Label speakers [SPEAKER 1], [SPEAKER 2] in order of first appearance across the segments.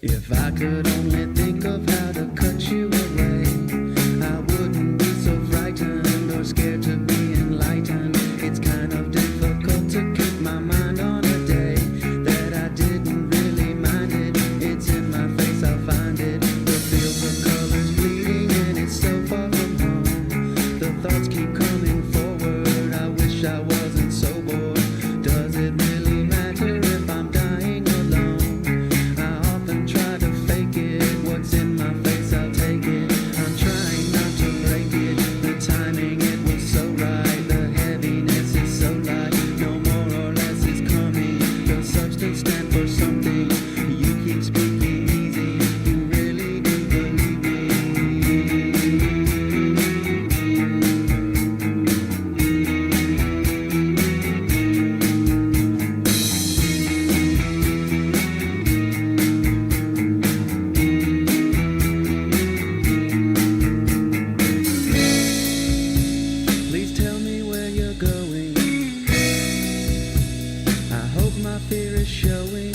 [SPEAKER 1] If I could only think of how to cut you away, I wouldn't be so frightened or scared to be enlightened. It's kind of difficult to keep my mind on a day that I didn't really mind it. It's in my face, I'll find it. The fields of colors bleeding and it's so far from home. The thoughts keep coming forward, I wish I wasn't so bored. Does it really matter if I'm dying alone? I often try to fake it, what's in my face I'll take it. I'm trying not to break it, the timing it was so right. The heaviness is so light, no more or less is coming. The substance stand for something, you keep speaking easy, you really do believe me. Please tell me where you're going. I hope my fear is showing.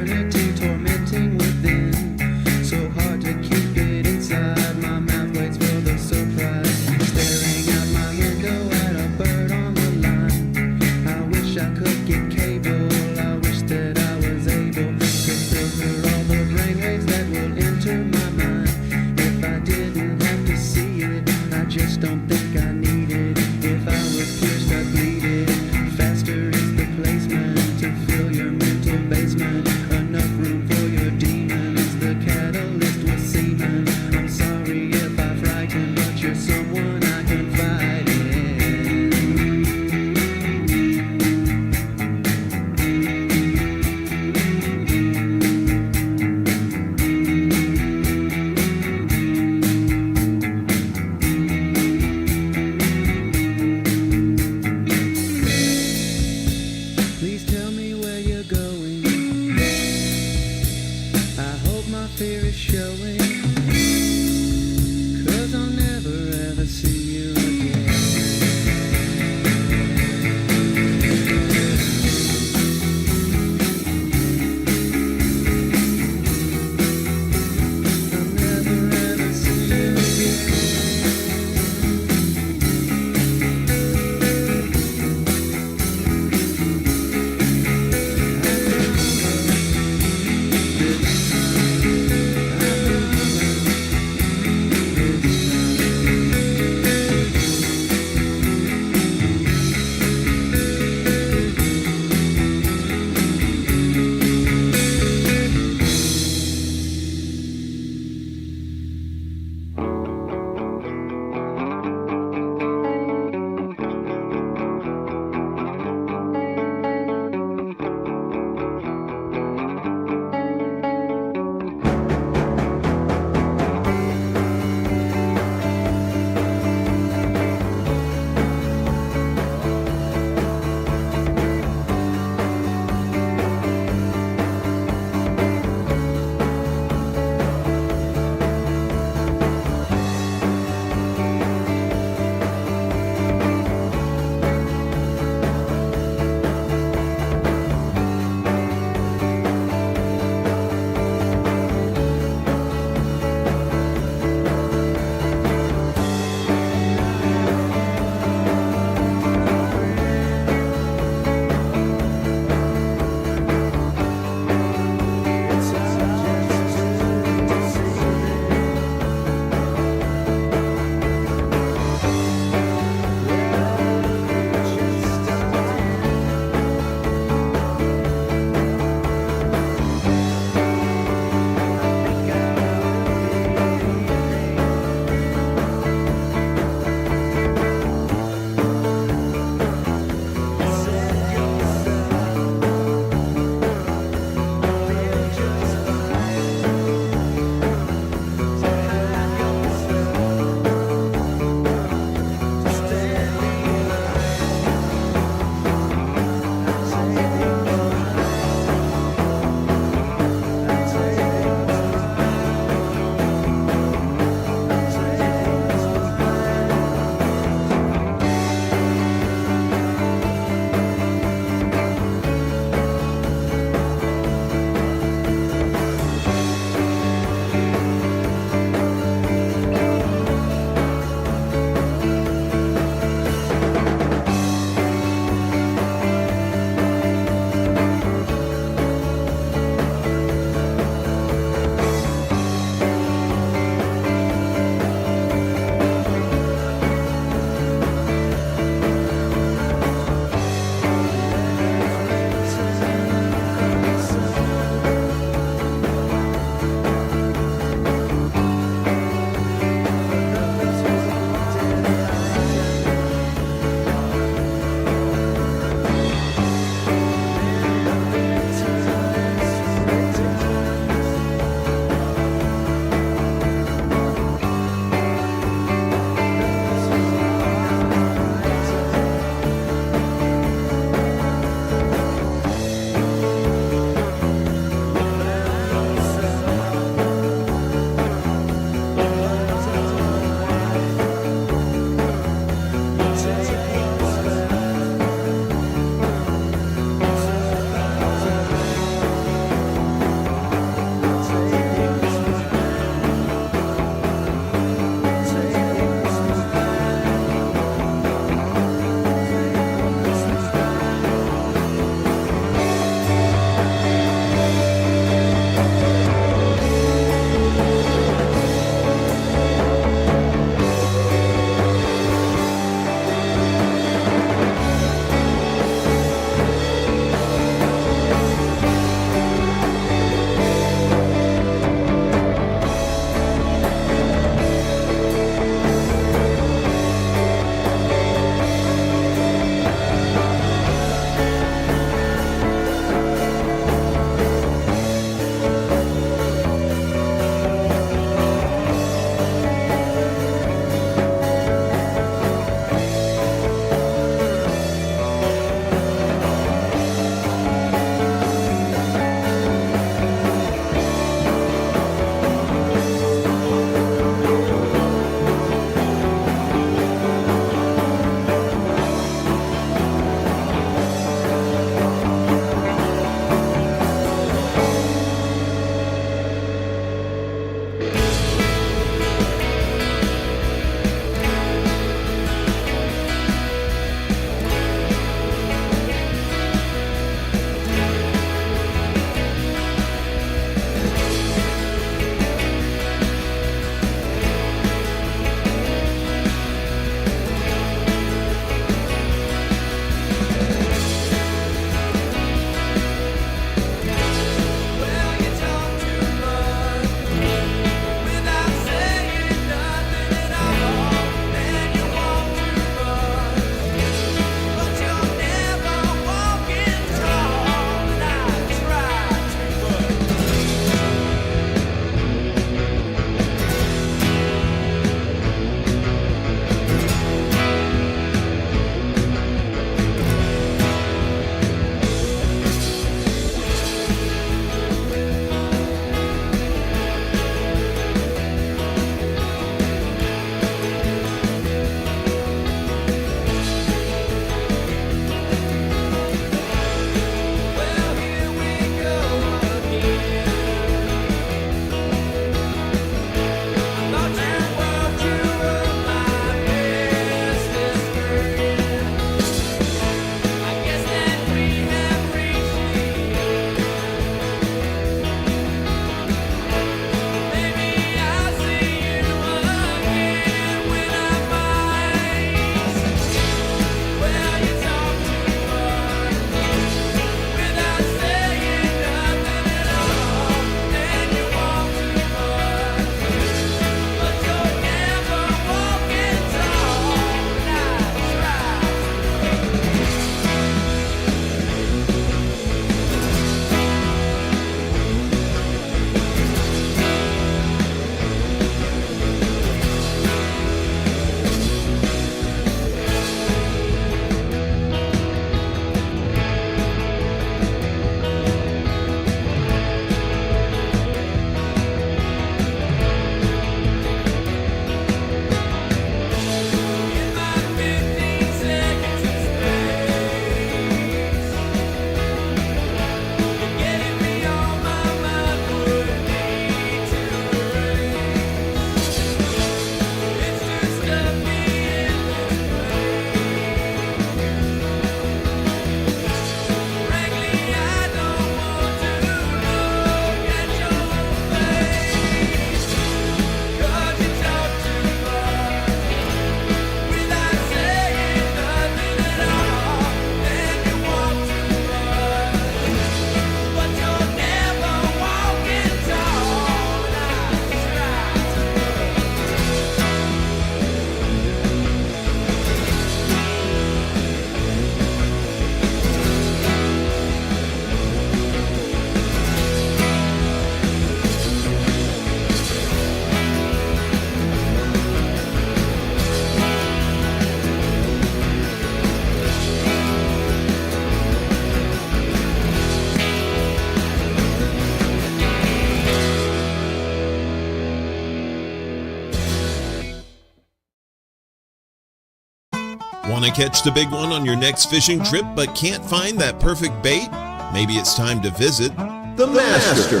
[SPEAKER 2] Want to catch the big one on your next fishing trip but can't find that perfect bait? Maybe it's time to visit the Master.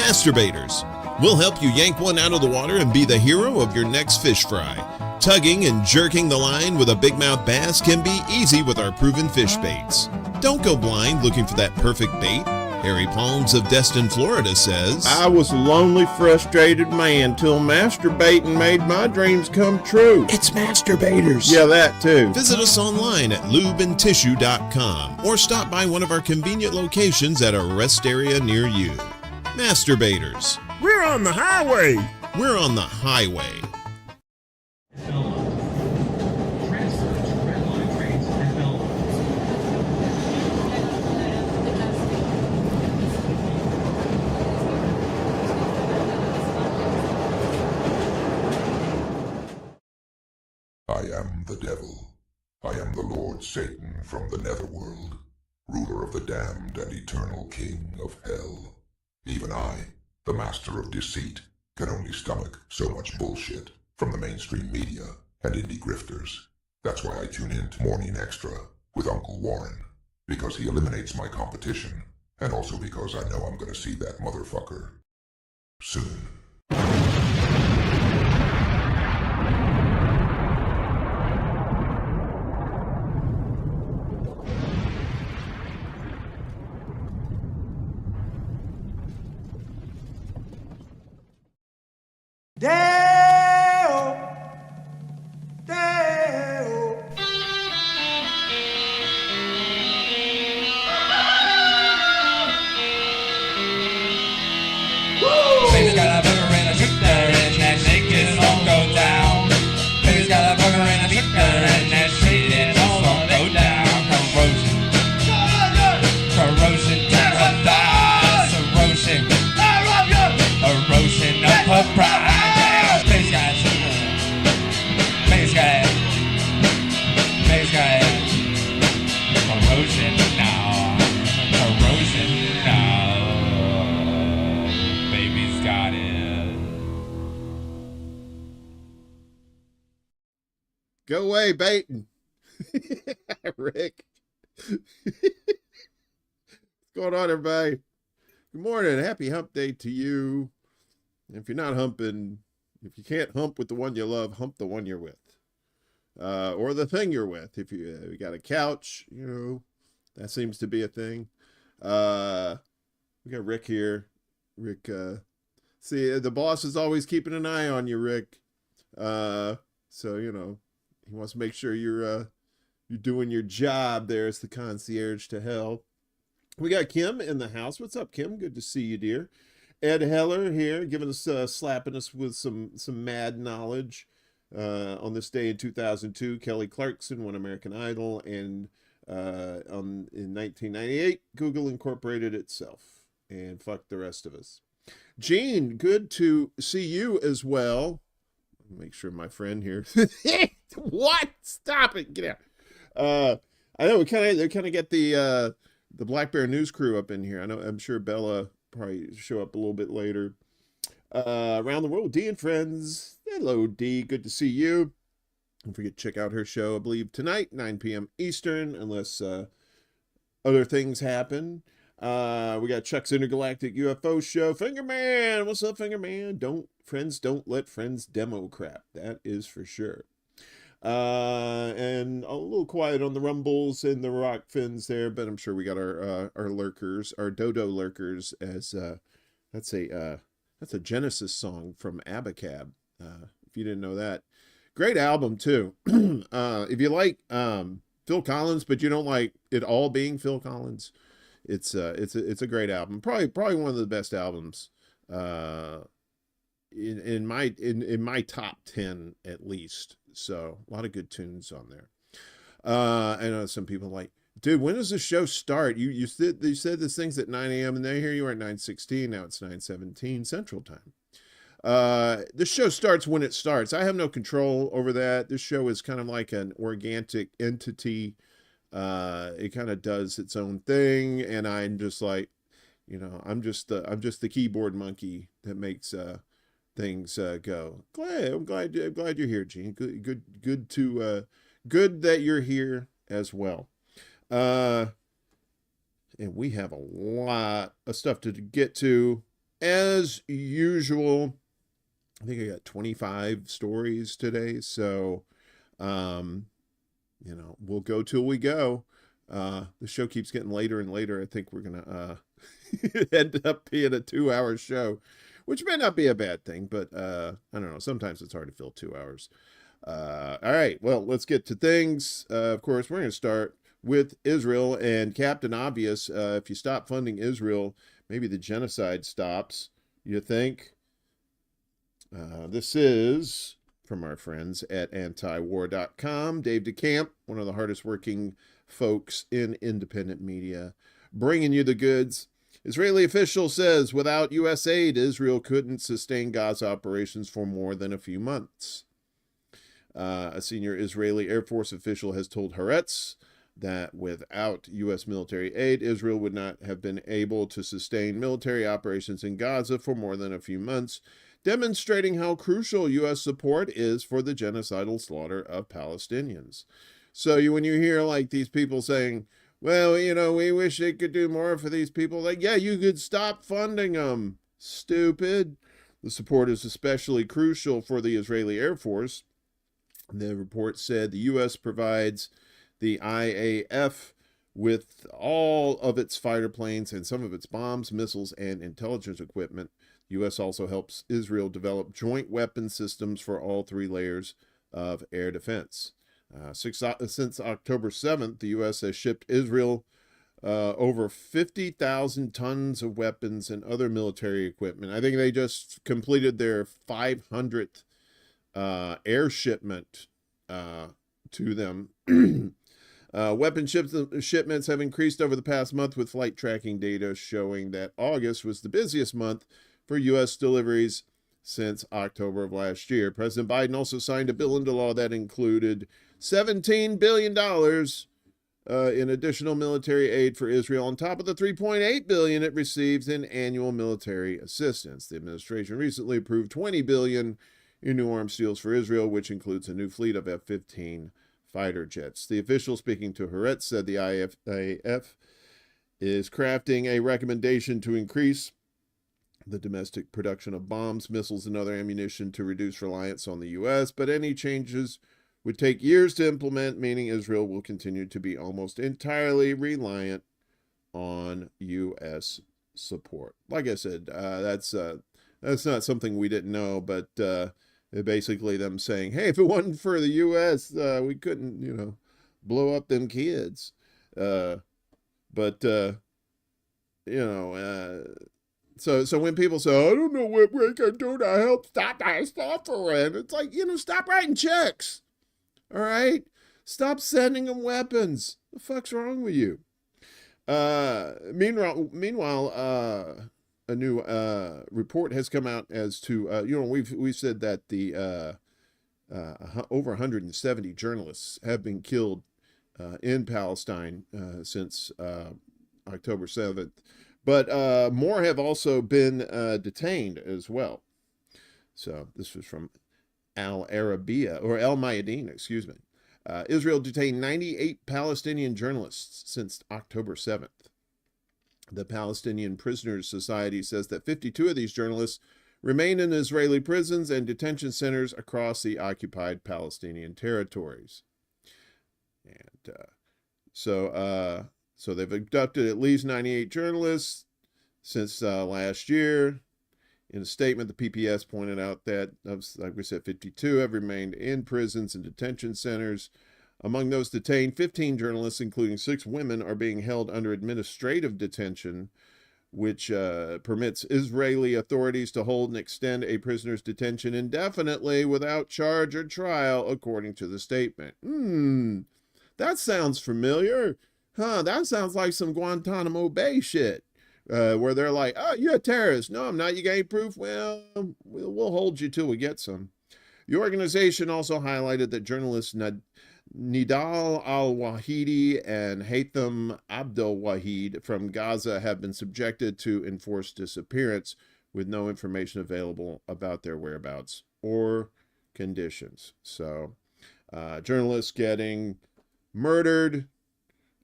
[SPEAKER 2] Masturbators. We'll help you yank one out of the water and be the hero of your next fish fry. Tugging and jerking the line with a big mouth bass can be easy with our proven fish baits. Don't go blind looking for that perfect bait. Harry Palms of Destin, Florida says,
[SPEAKER 3] I was a lonely, frustrated man till masturbating made my dreams come true.
[SPEAKER 4] It's masturbators.
[SPEAKER 3] Yeah, that too.
[SPEAKER 2] Visit us online at lubeandtissue.com or stop by one of our convenient locations at a rest area near you. Masturbators.
[SPEAKER 4] We're on the highway.
[SPEAKER 2] We're on the highway.
[SPEAKER 5] I am the devil. I am the Lord Satan from the netherworld, ruler of the damned and eternal king of hell. Even I, the master of deceit, can only stomach so much bullshit from the mainstream media and indie grifters. That's why I tune in to Morning Extra with Uncle Warren, because he eliminates my competition, and also because I know I'm gonna see that motherfucker soon.
[SPEAKER 1] Deo, Deo.
[SPEAKER 6] Baby's got a burger and a chicken and that naked all go down. Baby's got a burger and a chicken and that shit it all go down. Corrosion to her thighs, erosion of her pride. Corrosion now, baby's got it.
[SPEAKER 3] Go away, baiting. Rick. What's going on, everybody? Good morning. Happy hump day to you. If you're not humping, if you can't hump with the one you love, hump the one you're with. Or the thing you're with. If you got a couch, you know, that seems to be a thing. We got Rick here. Rick, see, the boss is always keeping an eye on you, Rick. So, you know, he wants to make sure you're doing your job there as the concierge to hell. We got Kim in the house. What's up, Kim? Good to see you, dear. Ed Heller here, giving us, slapping us with some mad knowledge. On this day in 2002, Kelly Clarkson won American Idol, and in 1998, Google incorporated itself, and fuck the rest of us. Gene, good to see you as well. Make sure my friend here. What? Stop it! Get out. I know we kind of get the Black Bear News crew up in here. I'm sure Bella probably show up a little bit later. Around the world, D and friends. Hello, D. Good to see you. Don't forget to check out her show, I believe, tonight, 9 p.m. Eastern, unless other things happen. We got Chuck's Intergalactic UFO show. Fingerman, what's up, Fingerman? Don't let friends demo crap. That is for sure. And a little quiet on the rumbles and the rock fins there, but I'm sure we got our lurkers, our dodo lurkers, as that's a Genesis song from Abacab. If you didn't know that, great album too. If you like Phil Collins, but you don't like it all being Phil Collins, it's a great album. Probably one of the best albums in my top 10 at least. So a lot of good tunes on there. I know some people are like, dude, when does the show start? You said this thing's at 9 a.m. and then here you are at 9:16. Now it's 9:17 Central Time. The show starts when it starts. I have no control over that. This show is kind of like an organic entity. It kind of does its own thing, and I'm just like, you know, I'm just the keyboard monkey that makes things go. I'm glad you're here, Gene. Good good that you're here as well. And we have a lot of stuff to get to as usual. I think I got 25 stories today. So, we'll go till we go. The show keeps getting later and later. I think we're going to end up being a 2-hour show, which may not be a bad thing, but I don't know. Sometimes it's hard to fill 2 hours. All right. Well, let's get to things. Of course, we're going to start with Israel and Captain Obvious. If you stop funding Israel, maybe the genocide stops, you think? This is from our friends at antiwar.com. Dave DeCamp, one of the hardest working folks in independent media, bringing you the goods. Israeli official says without U.S. aid, Israel couldn't sustain Gaza operations for more than a few months. A senior Israeli Air Force official has told Haaretz that without U.S. military aid, Israel would not have been able to sustain military operations in Gaza for more than a few months, demonstrating how crucial U.S. support is for the genocidal slaughter of Palestinians. So when you hear like these people saying, well, we wish they could do more for these people, like, yeah, you could stop funding them, stupid. The support is especially crucial for the Israeli Air Force. The report said the U.S. provides the IAF with all of its fighter planes and some of its bombs, missiles, and intelligence equipment. The U.S. also helps Israel develop joint weapon systems for all 3 layers of air defense. Since October 7th, the U.S. has shipped Israel over 50,000 tons of weapons and other military equipment. I think they just completed their 500th air shipment to them. Weapon shipments have increased over the past month, with flight tracking data showing that August was the busiest month for U.S. deliveries since October of last year. President Biden also signed a bill into law that included $17 billion in additional military aid for Israel, on top of the $3.8 billion it receives in annual military assistance. The administration recently approved $20 billion in new arms deals for Israel, which includes a new fleet of F-15 fighter jets. The official speaking to Haaretz said the IAF is crafting a recommendation to increase the domestic production of bombs, missiles, and other ammunition to reduce reliance on the U.S., but any changes would take years to implement, meaning Israel will continue to be almost entirely reliant on U.S. support. Like I said, that's not something we didn't know, but basically them saying, hey, if it wasn't for the U.S., we couldn't, blow up them kids. So when people say, I don't know what we can do to help stop our suffering, it's like, stop writing checks. All right? Stop sending them weapons. The fuck's wrong with you? Meanwhile, a new report has come out as to, we've said that the over 170 journalists have been killed in Palestine since October 7th. But more have also been detained as well. So this was from Al Mayadeen, excuse me. Israel detained 98 Palestinian journalists since October 7th. The Palestinian Prisoners Society says that 52 of these journalists remain in Israeli prisons and detention centers across the occupied Palestinian territories. And so they've abducted at least 98 journalists since last year. In a statement, the PPS pointed out that, like we said, 52 have remained in prisons and detention centers. Among those detained, 15 journalists, including 6 women, are being held under administrative detention, which permits Israeli authorities to hold and extend a prisoner's detention indefinitely without charge or trial, according to the statement. That sounds familiar. That sounds like some Guantanamo Bay shit. Where they're like, oh, you're a terrorist. No, I'm not. You got any proof? Well, we'll hold you till we get some. The organization also highlighted that journalists Nidal al-Wahidi and Haytham Abdel-Wahid from Gaza have been subjected to enforced disappearance with no information available about their whereabouts or conditions. So journalists getting murdered,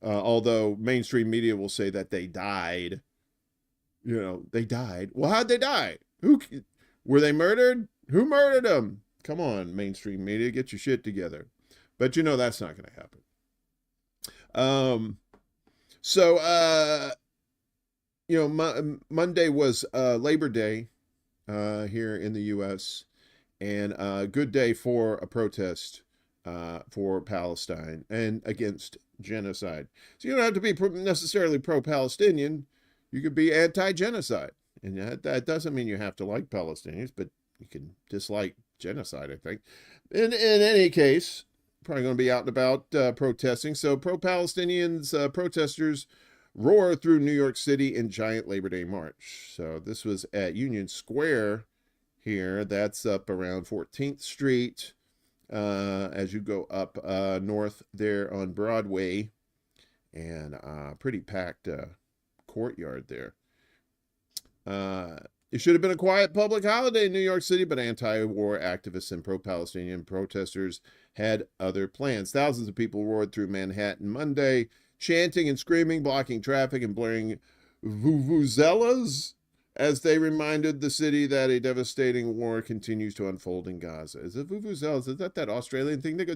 [SPEAKER 3] although mainstream media will say that they died. They died. Well, how'd they die? Were they murdered? Who murdered them? Come on, mainstream media, get your shit together. But that's not going to happen. Monday was Labor Day here in the U.S., and a good day for a protest for Palestine and against genocide. So you don't have to be necessarily pro-Palestinian. You could be anti-genocide. And that doesn't mean you have to like Palestinians, but you can dislike genocide, I think. In any case, probably going to be out and about protesting. So pro-Palestinians, protesters roar through New York City in giant Labor Day march. So this was at Union Square here. That's up around 14th Street as you go up north there on Broadway. And pretty packed courtyard there. It should have been a quiet public holiday in New York City, but anti-war activists and pro-Palestinian protesters had other plans. Thousands of people roared through Manhattan Monday, chanting and screaming, blocking traffic, and blaring vuvuzelas as they reminded the city that a devastating war continues to unfold in Gaza. Is it vuvuzelas? Is that Australian thing that goes...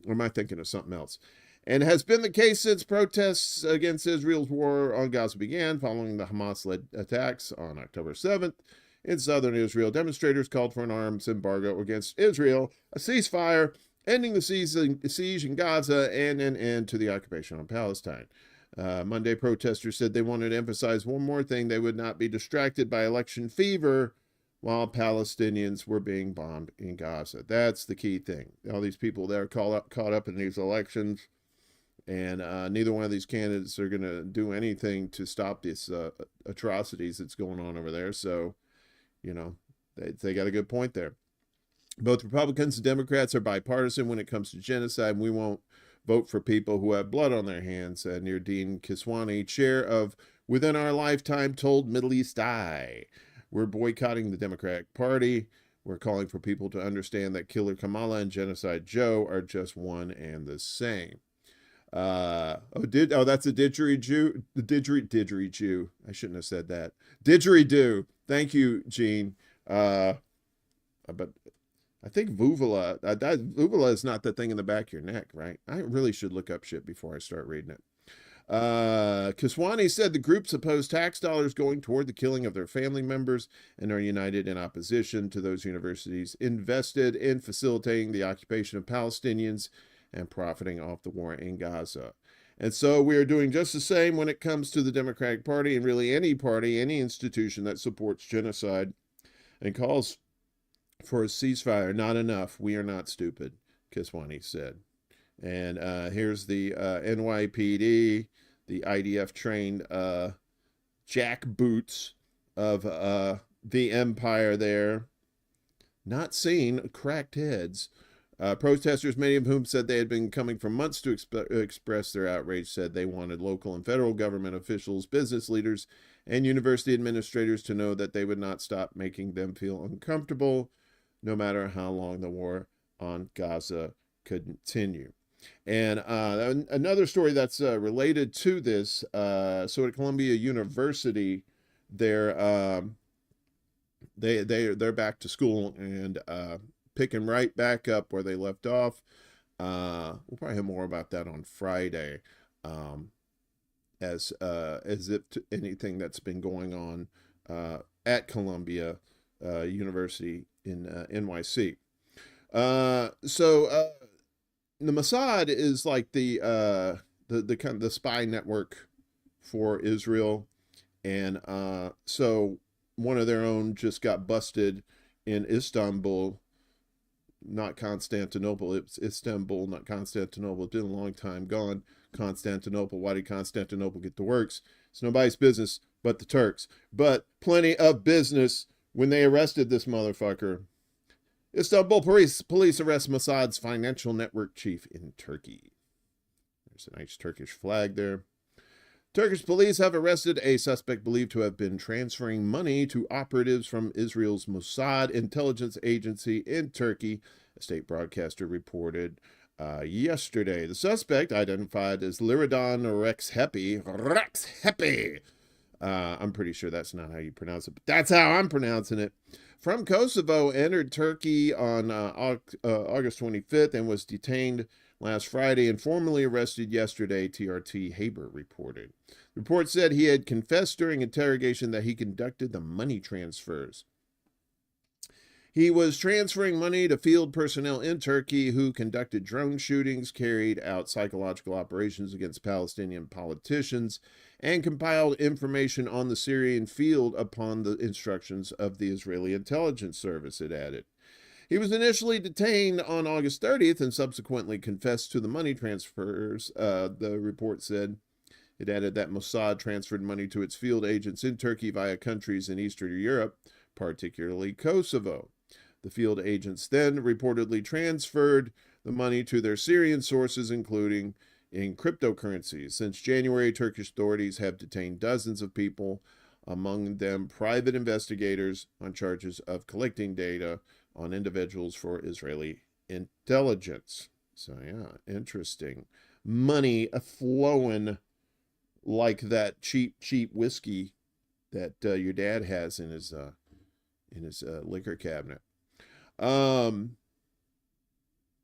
[SPEAKER 3] Or am I thinking of something else? And has been the case since protests against Israel's war on Gaza began following the Hamas-led attacks on October 7th. In southern Israel, demonstrators called for an arms embargo against Israel, a ceasefire, ending the siege in Gaza, and an end to the occupation on Palestine. Monday, protesters said they wanted to emphasize one more thing: they would not be distracted by election fever while Palestinians were being bombed in Gaza. That's the key thing. All these people that are caught up in these elections, and neither one of these candidates are going to do anything to stop these atrocities that's going on over there. So, they got a good point there. Both Republicans and Democrats are bipartisan when it comes to genocide. We won't vote for people who have blood on their hands. Nurdin Kiswani, chair of Within Our Lifetime, told Middle East Eye, we're boycotting the Democratic Party. We're calling for people to understand that Killer Kamala and Genocide Joe are just one and the same. That's a didgeridoo. The didgeridoo. I shouldn't have said that. Didgeridoo. Thank you, Gene. But I think vuvula. Vuvula is not the thing in the back of your neck, right? I really should look up shit before I start reading it. Kiswani said the groups oppose tax dollars going toward the killing of their family members and are united in opposition to those universities invested in facilitating the occupation of Palestinians and profiting off the war in Gaza. And so we are doing just the same when it comes to the Democratic Party and really any party, any institution that supports genocide and calls for a ceasefire. Not enough. We are not stupid, Kiswani said. And here's the NYPD, the IDF-trained jackboots of the empire there. Not seen, cracked heads. Protesters, many of whom said they had been coming for months to express their outrage, said they wanted local and federal government officials, business leaders, and university administrators to know that they would not stop making them feel uncomfortable, no matter how long the war on Gaza could continue. And another story that's related to this, so at Columbia University, they're back to school and picking right back up where they left off. We'll probably have more about that on Friday, as if to anything that's been going on at Columbia University in NYC. So the Mossad is like the kind of the spy network for Israel, and so one of their own just got busted in Istanbul. Not Constantinople, it's Istanbul, not Constantinople. It's been a long time gone. Constantinople, why did Constantinople get the works? It's nobody's business but the Turks. But plenty of business when they arrested this motherfucker. Istanbul police arrest Mossad's financial network chief in Turkey. There's a nice Turkish flag there. Turkish police have arrested a suspect believed to have been transferring money to operatives from Israel's Mossad intelligence agency in Turkey, a state broadcaster reported yesterday. The suspect, identified as Liradon Rexhepi, I'm pretty sure that's not how you pronounce it, but that's how I'm pronouncing it, from Kosovo, entered Turkey on August 25th and was detained last Friday and formally arrested yesterday, TRT Haber reported. The report said he had confessed during interrogation that he conducted the money transfers. He was transferring money to field personnel in Turkey who conducted drone shootings, carried out psychological operations against Palestinian politicians, and compiled information on the Syrian field upon the instructions of the Israeli intelligence service, it added. He was initially detained on August 30th and subsequently confessed to the money transfers, the report said. It added that Mossad transferred money to its field agents in Turkey via countries in Eastern Europe, particularly Kosovo. The field agents then reportedly transferred the money to their Syrian sources, including in cryptocurrencies. Since January, Turkish authorities have detained dozens of people, among them private investigators, on charges of collecting data on individuals for Israeli intelligence. So yeah, interesting. Money flowing like that cheap whiskey that your dad has in his liquor cabinet. In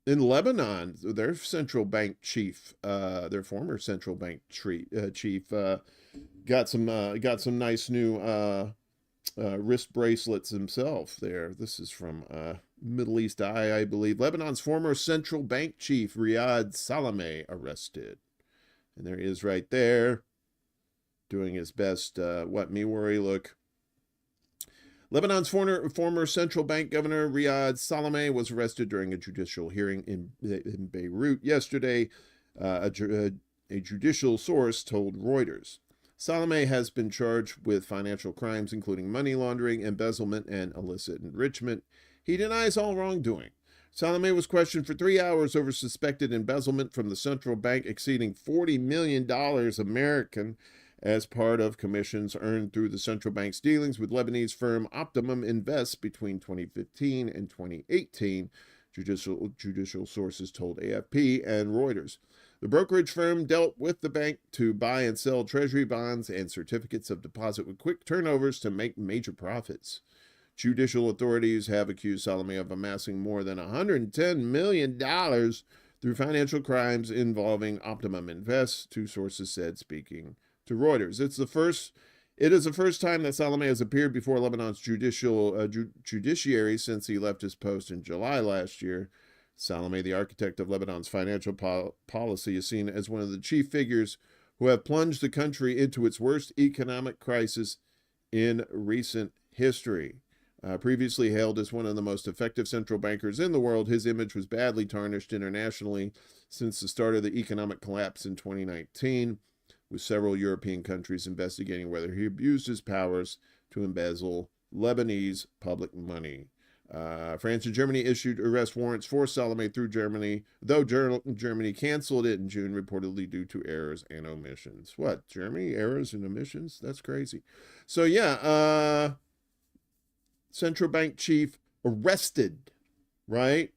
[SPEAKER 3] Lebanon, their central bank chief, their former central bank chief, got some nice new wrist bracelets himself there. This is from Middle East Eye, I believe. Lebanon's former central bank chief, Riad Salameh, arrested. And there he is right there, doing his best what me worry look. Lebanon's former central bank governor, Riad Salameh, was arrested during a judicial hearing in Beirut yesterday, a judicial source told Reuters. Salameh has been charged with financial crimes, including money laundering, embezzlement, and illicit enrichment. He denies all wrongdoing. Salameh was questioned for 3 hours over suspected embezzlement from the central bank exceeding $40 million American as part of commissions earned through the central bank's dealings with Lebanese firm Optimum Invest between 2015 and 2018, judicial sources told AFP and Reuters. The brokerage firm dealt with the bank to buy and sell treasury bonds and certificates of deposit with quick turnovers to make major profits. Judicial authorities have accused Salameh of amassing more than $110 million through financial crimes involving Optimum Invest, two sources said, speaking to Reuters. It is the first time that Salameh has appeared before Lebanon's judiciary since he left his post in July last year. Salameh, the architect of Lebanon's financial policy, is seen as one of the chief figures who have plunged the country into its worst economic crisis in recent history. Previously hailed as one of the most effective central bankers in the world, his image was badly tarnished internationally since the start of the economic collapse in 2019. With several European countries investigating whether he abused his powers to embezzle Lebanese public money. France and Germany issued arrest warrants for Salameh through Germany, though Germany canceled it in June, reportedly due to errors and omissions. What, Germany? Errors and omissions? That's crazy. So yeah, central bank chief arrested, right?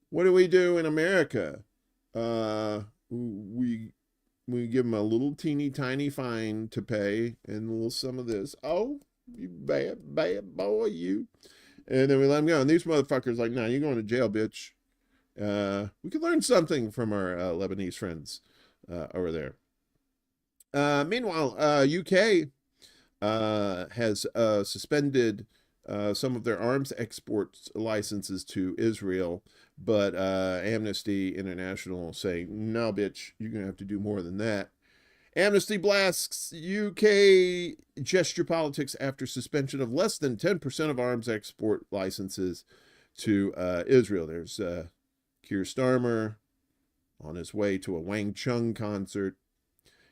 [SPEAKER 3] What do we do in America? We give him a little teeny tiny fine to pay and a little some of this. Oh, you bad boy, you. And then we let him go. And these motherfuckers like, nah, you're going to jail, bitch. We could learn something from our Lebanese friends over there. Meanwhile, UK has suspended some of their arms export licenses to Israel, but Amnesty International saying, no, bitch, you're going to have to do more than that. Amnesty blasts UK gesture politics after suspension of less than 10% of arms export licenses to Israel. There's Keir Starmer on his way to a Wang Chung concert.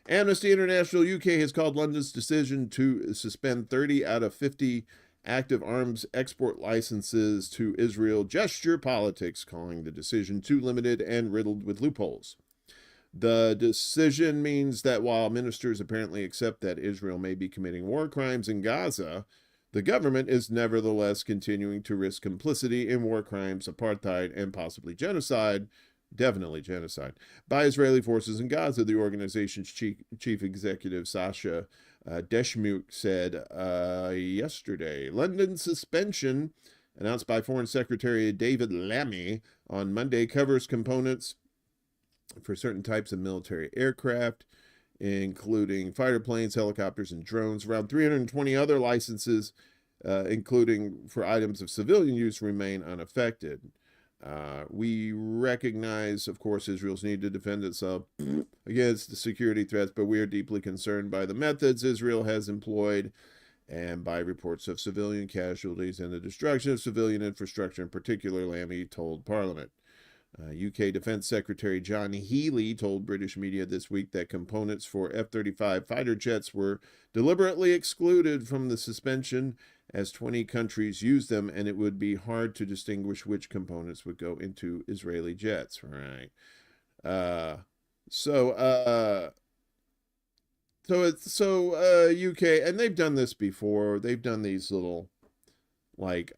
[SPEAKER 3] Amnesty International UK has called London's decision to suspend 30 out of 50 active arms export licenses to Israel gesture politics, calling the decision too limited and riddled with loopholes. The decision means that while ministers apparently accept that Israel may be committing war crimes in Gaza, the government is nevertheless continuing to risk complicity in war crimes, apartheid, and possibly genocide, definitely genocide, by Israeli forces in Gaza, the organization's chief executive, Sasha Deshmukh, said yesterday. London's suspension, announced by Foreign Secretary David Lammy on Monday, covers components for certain types of military aircraft, including fighter planes, helicopters, and drones. Around 320 other licenses, including for items of civilian use, remain unaffected. We recognize, of course, Israel's need to defend itself against the security threats, but we are deeply concerned by the methods Israel has employed and by reports of civilian casualties and the destruction of civilian infrastructure in particular, Lammy told Parliament. UK Defense Secretary John Healey told British media this week that components for F-35 fighter jets were deliberately excluded from the suspension as 20 countries use them, and it would be hard to distinguish which components would go into Israeli jets. Right. UK, and they've done this before. They've done these little, like,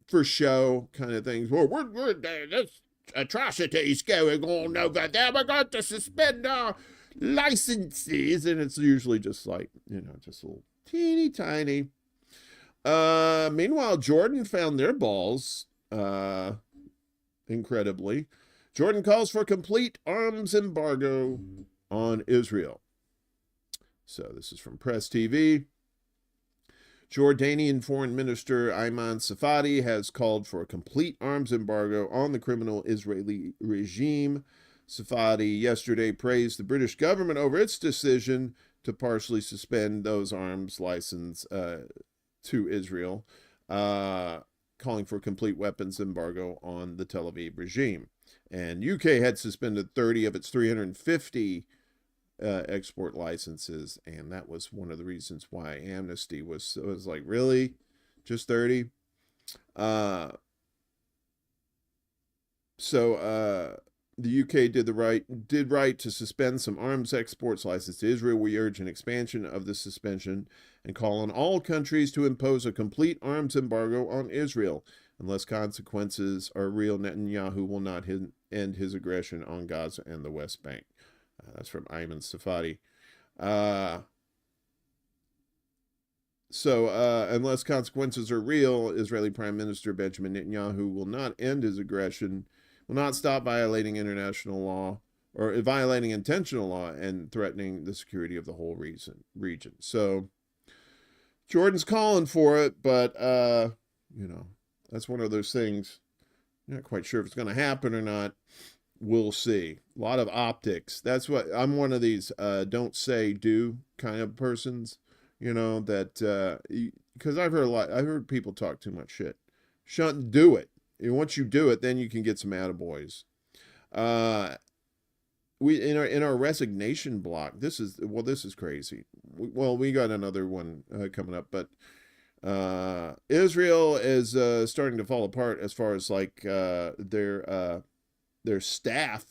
[SPEAKER 3] for show kind of things. Well, we're there's atrocities going on over there. We're going to suspend our licenses, and it's usually just like, just a little teeny tiny. Meanwhile, Jordan found their balls, incredibly. Jordan calls for complete arms embargo on Israel. So this is from Press TV. Jordanian Foreign Minister Ayman Safadi has called for a complete arms embargo on the criminal Israeli regime. Safadi yesterday praised the British government over its decision to partially suspend those arms license to Israel, calling for a complete weapons embargo on the Tel Aviv regime. And UK had suspended 30 of its 350 export licenses, and that was one of the reasons why Amnesty was like, really, just 30? The UK did right to suspend some arms exports license to Israel. We urge an expansion of the suspension and call on all countries to impose a complete arms embargo on Israel. Unless consequences are real, Netanyahu will not end his aggression on Gaza and the West Bank. That's from Ayman Safadi. Unless consequences are real, Israeli Prime Minister Benjamin Netanyahu will not end his aggression, will not stop violating international law or violating intentional law and threatening the security of the whole region. So Jordan's calling for it, but, that's one of those things. Not quite sure if it's going to happen or not. We'll see. A lot of optics. That's what I'm one of these don't say do kind of persons, that because I've heard people talk too much shit. Do it. And once you do it, then you can get some attaboys. We in our resignation block. This is crazy. We got another one coming up, but Israel is starting to fall apart as far as like their staff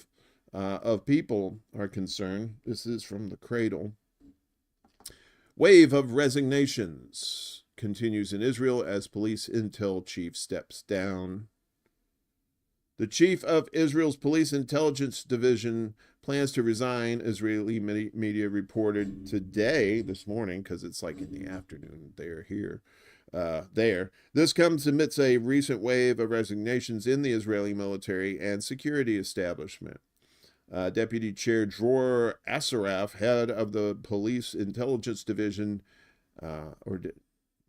[SPEAKER 3] of people are concerned. This is from the Cradle. Wave of resignations continues in Israel as police intel chief steps down. The chief of Israel's police intelligence division plans to resign, Israeli media reported this morning, because it's like in the afternoon. They're here. This comes amidst a recent wave of resignations in the Israeli military and security establishment. Deputy Chair Dror Asaraf, head of the Police Intelligence Division,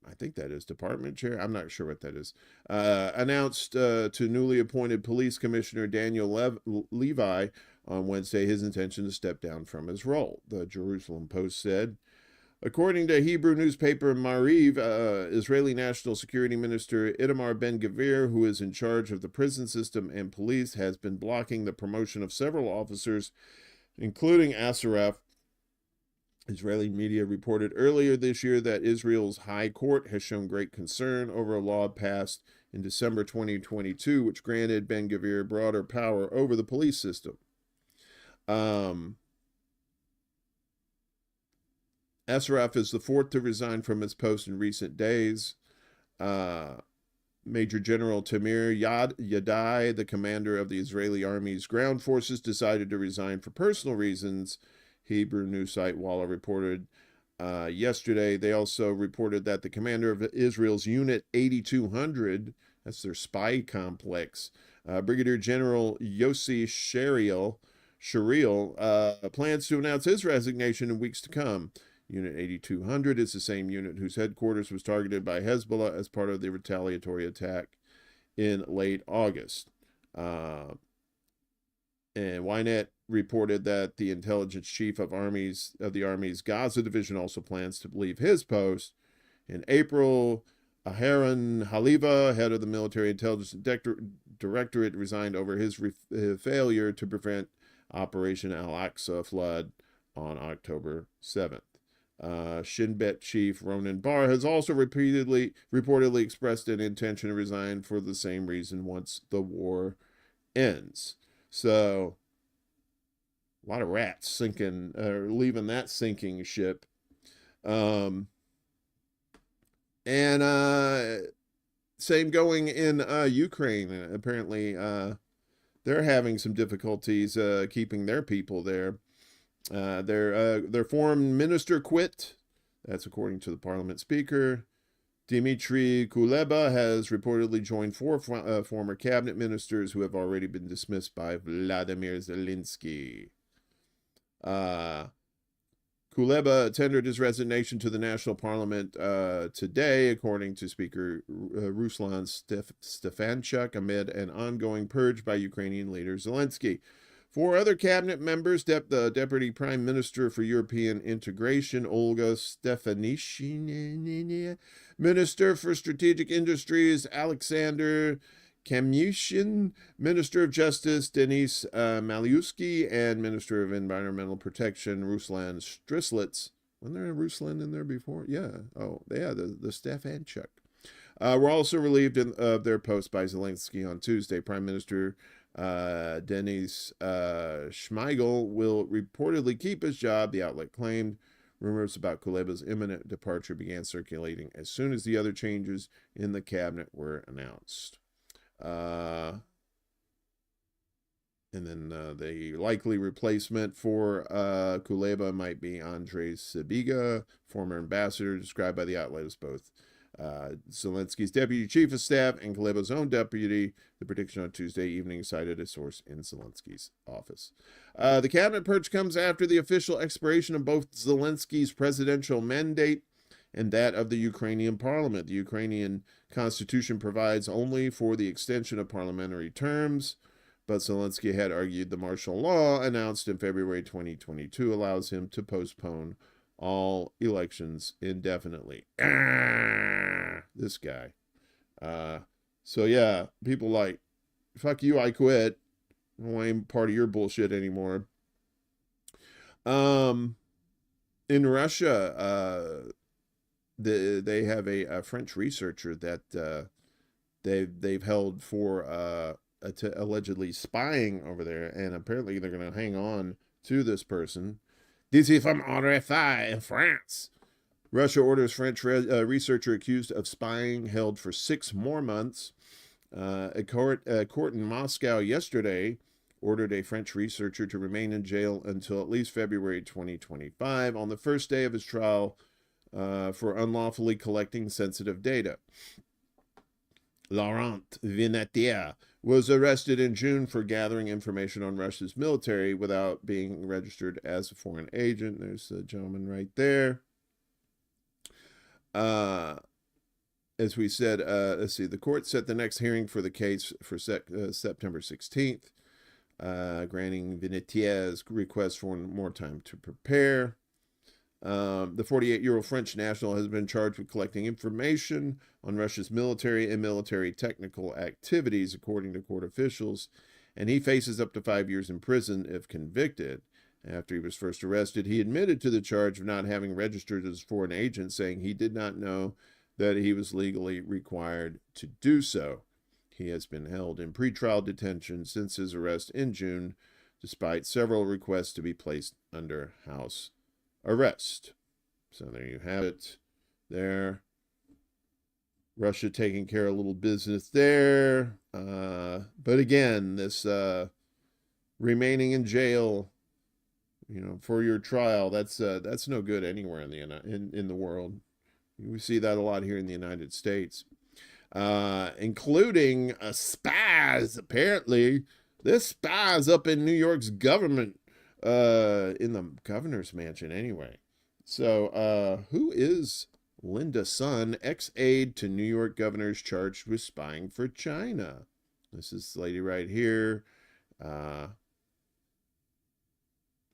[SPEAKER 3] I think that is Department Chair, I'm not sure what that is, announced to newly appointed Police Commissioner Daniel Levi on Wednesday his intention to step down from his role, the Jerusalem Post said. According to Hebrew newspaper Mariv, Israeli National Security Minister Itamar Ben-Gvir, who is in charge of the prison system and police, has been blocking the promotion of several officers, including Asaraf. Israeli media reported earlier this year that Israel's High Court has shown great concern over a law passed in December 2022, which granted Ben-Gvir broader power over the police system. Asraf is the fourth to resign from his post in recent days. Major General Tamir Yadai, the commander of the Israeli Army's ground forces, decided to resign for personal reasons, Hebrew news site Walla reported yesterday. They also reported that the commander of Israel's Unit 8200, that's their spy complex, Brigadier General Yossi Shariel, plans to announce his resignation in weeks to come. Unit 8200 is the same unit whose headquarters was targeted by Hezbollah as part of the retaliatory attack in late August. And Ynet reported that the intelligence chief of the Army's Gaza division also plans to leave his post. In April, Aharon Haliva, head of the military intelligence directorate, resigned over his failure to prevent Operation Al-Aqsa flood on October 7th. Shin Bet chief Ronan Bar has also reportedly expressed an intention to resign for the same reason once the war ends. So, a lot of rats leaving that sinking ship. And same going in Ukraine. Apparently, they're having some difficulties keeping their people there. Their foreign minister quit. That's according to the parliament speaker. Dmitry Kuleba has reportedly joined four former cabinet ministers who have already been dismissed by Vladimir Zelensky. Kuleba tendered his resignation to the national parliament today, according to Speaker Ruslan Stefanchuk, amid an ongoing purge by Ukrainian leader Zelensky. Four other cabinet members, the Deputy Prime Minister for European Integration, Olga Stefanishin, Minister for Strategic Industries, Alexander Kamyushin, Minister of Justice, Denis Maliuski, and Minister of Environmental Protection, Ruslan Strislitz. Wasn't there a Ruslan in there before? Yeah. Oh, yeah, the Stefanchuk. Were also relieved of their post by Zelensky on Tuesday. Prime Minister Denis Schmeigel will reportedly keep his job, the outlet claimed. Rumors about Kuleba's imminent departure began circulating as soon as the other changes in the cabinet were announced. And then the likely replacement for Kuleba might be Andrei Sibiga, former ambassador, described by the outlet as both Zelensky's deputy chief of staff and Kuleba's own deputy. The prediction on Tuesday evening cited a source in Zelensky's office. The cabinet purge comes after the official expiration of both Zelensky's presidential mandate and that of the Ukrainian parliament. The Ukrainian constitution provides only for the extension of parliamentary terms, but Zelensky had argued the martial law announced in February 2022 allows him to postpone all elections indefinitely. This guy. So yeah, people like, fuck you, I quit. I don't want any part of your bullshit anymore. In Russia, they have a French researcher that they've held for allegedly spying over there, and apparently they're going to hang on to this person. This is from RFI in France. Russia orders French researcher accused of spying held for 6 more months. A court in Moscow yesterday ordered a French researcher to remain in jail until at least February 2025 on the first day of his trial for unlawfully collecting sensitive data. Laurent Vinatier was arrested in June for gathering information on Russia's military without being registered as a foreign agent. There's a gentleman right there. As we said, let's see, the court set the next hearing for the case for September 16th, granting Vinatier's request for more time to prepare. The 48-year-old French national has been charged with collecting information on Russia's military and military technical activities, according to court officials, and he faces up to 5 years in prison if convicted. After he was first arrested, he admitted to the charge of not having registered as a foreign agent, saying he did not know that he was legally required to do so. He has been held in pretrial detention since his arrest in June, despite several requests to be placed under house arrest. So there you have it there. Russia taking care of a little business there. But again, this remaining in jail, for your trial, that's no good anywhere in the world. We see that a lot here in the United States, including spies. Apparently, there's spies up in New York's government, in the governor's mansion anyway. So who is Linda Sun, ex-aide to New York governors charged with spying for China? This is this lady right here,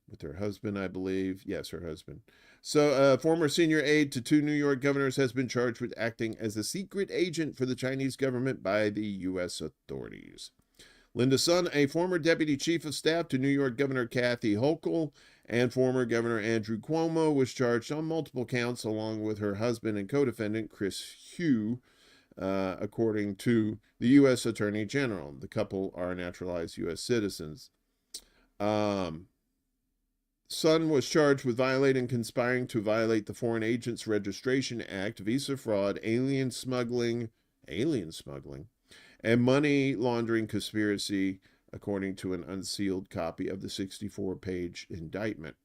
[SPEAKER 3] with her husband, I believe. Yes, her husband. So, former senior aide to 2 New York governors has been charged with acting as a secret agent for the Chinese government by the U.S. authorities. Linda Sun, a former deputy chief of staff to New York Governor Kathy Hochul and former Governor Andrew Cuomo, was charged on multiple counts along with her husband and co-defendant Chris Hugh, according to the U.S. Attorney General. The couple are naturalized U.S. citizens. Sun was charged with violating, conspiring to violate the Foreign Agents Registration Act, visa fraud, alien smuggling, and money laundering conspiracy, according to an unsealed copy of the 64-page indictment.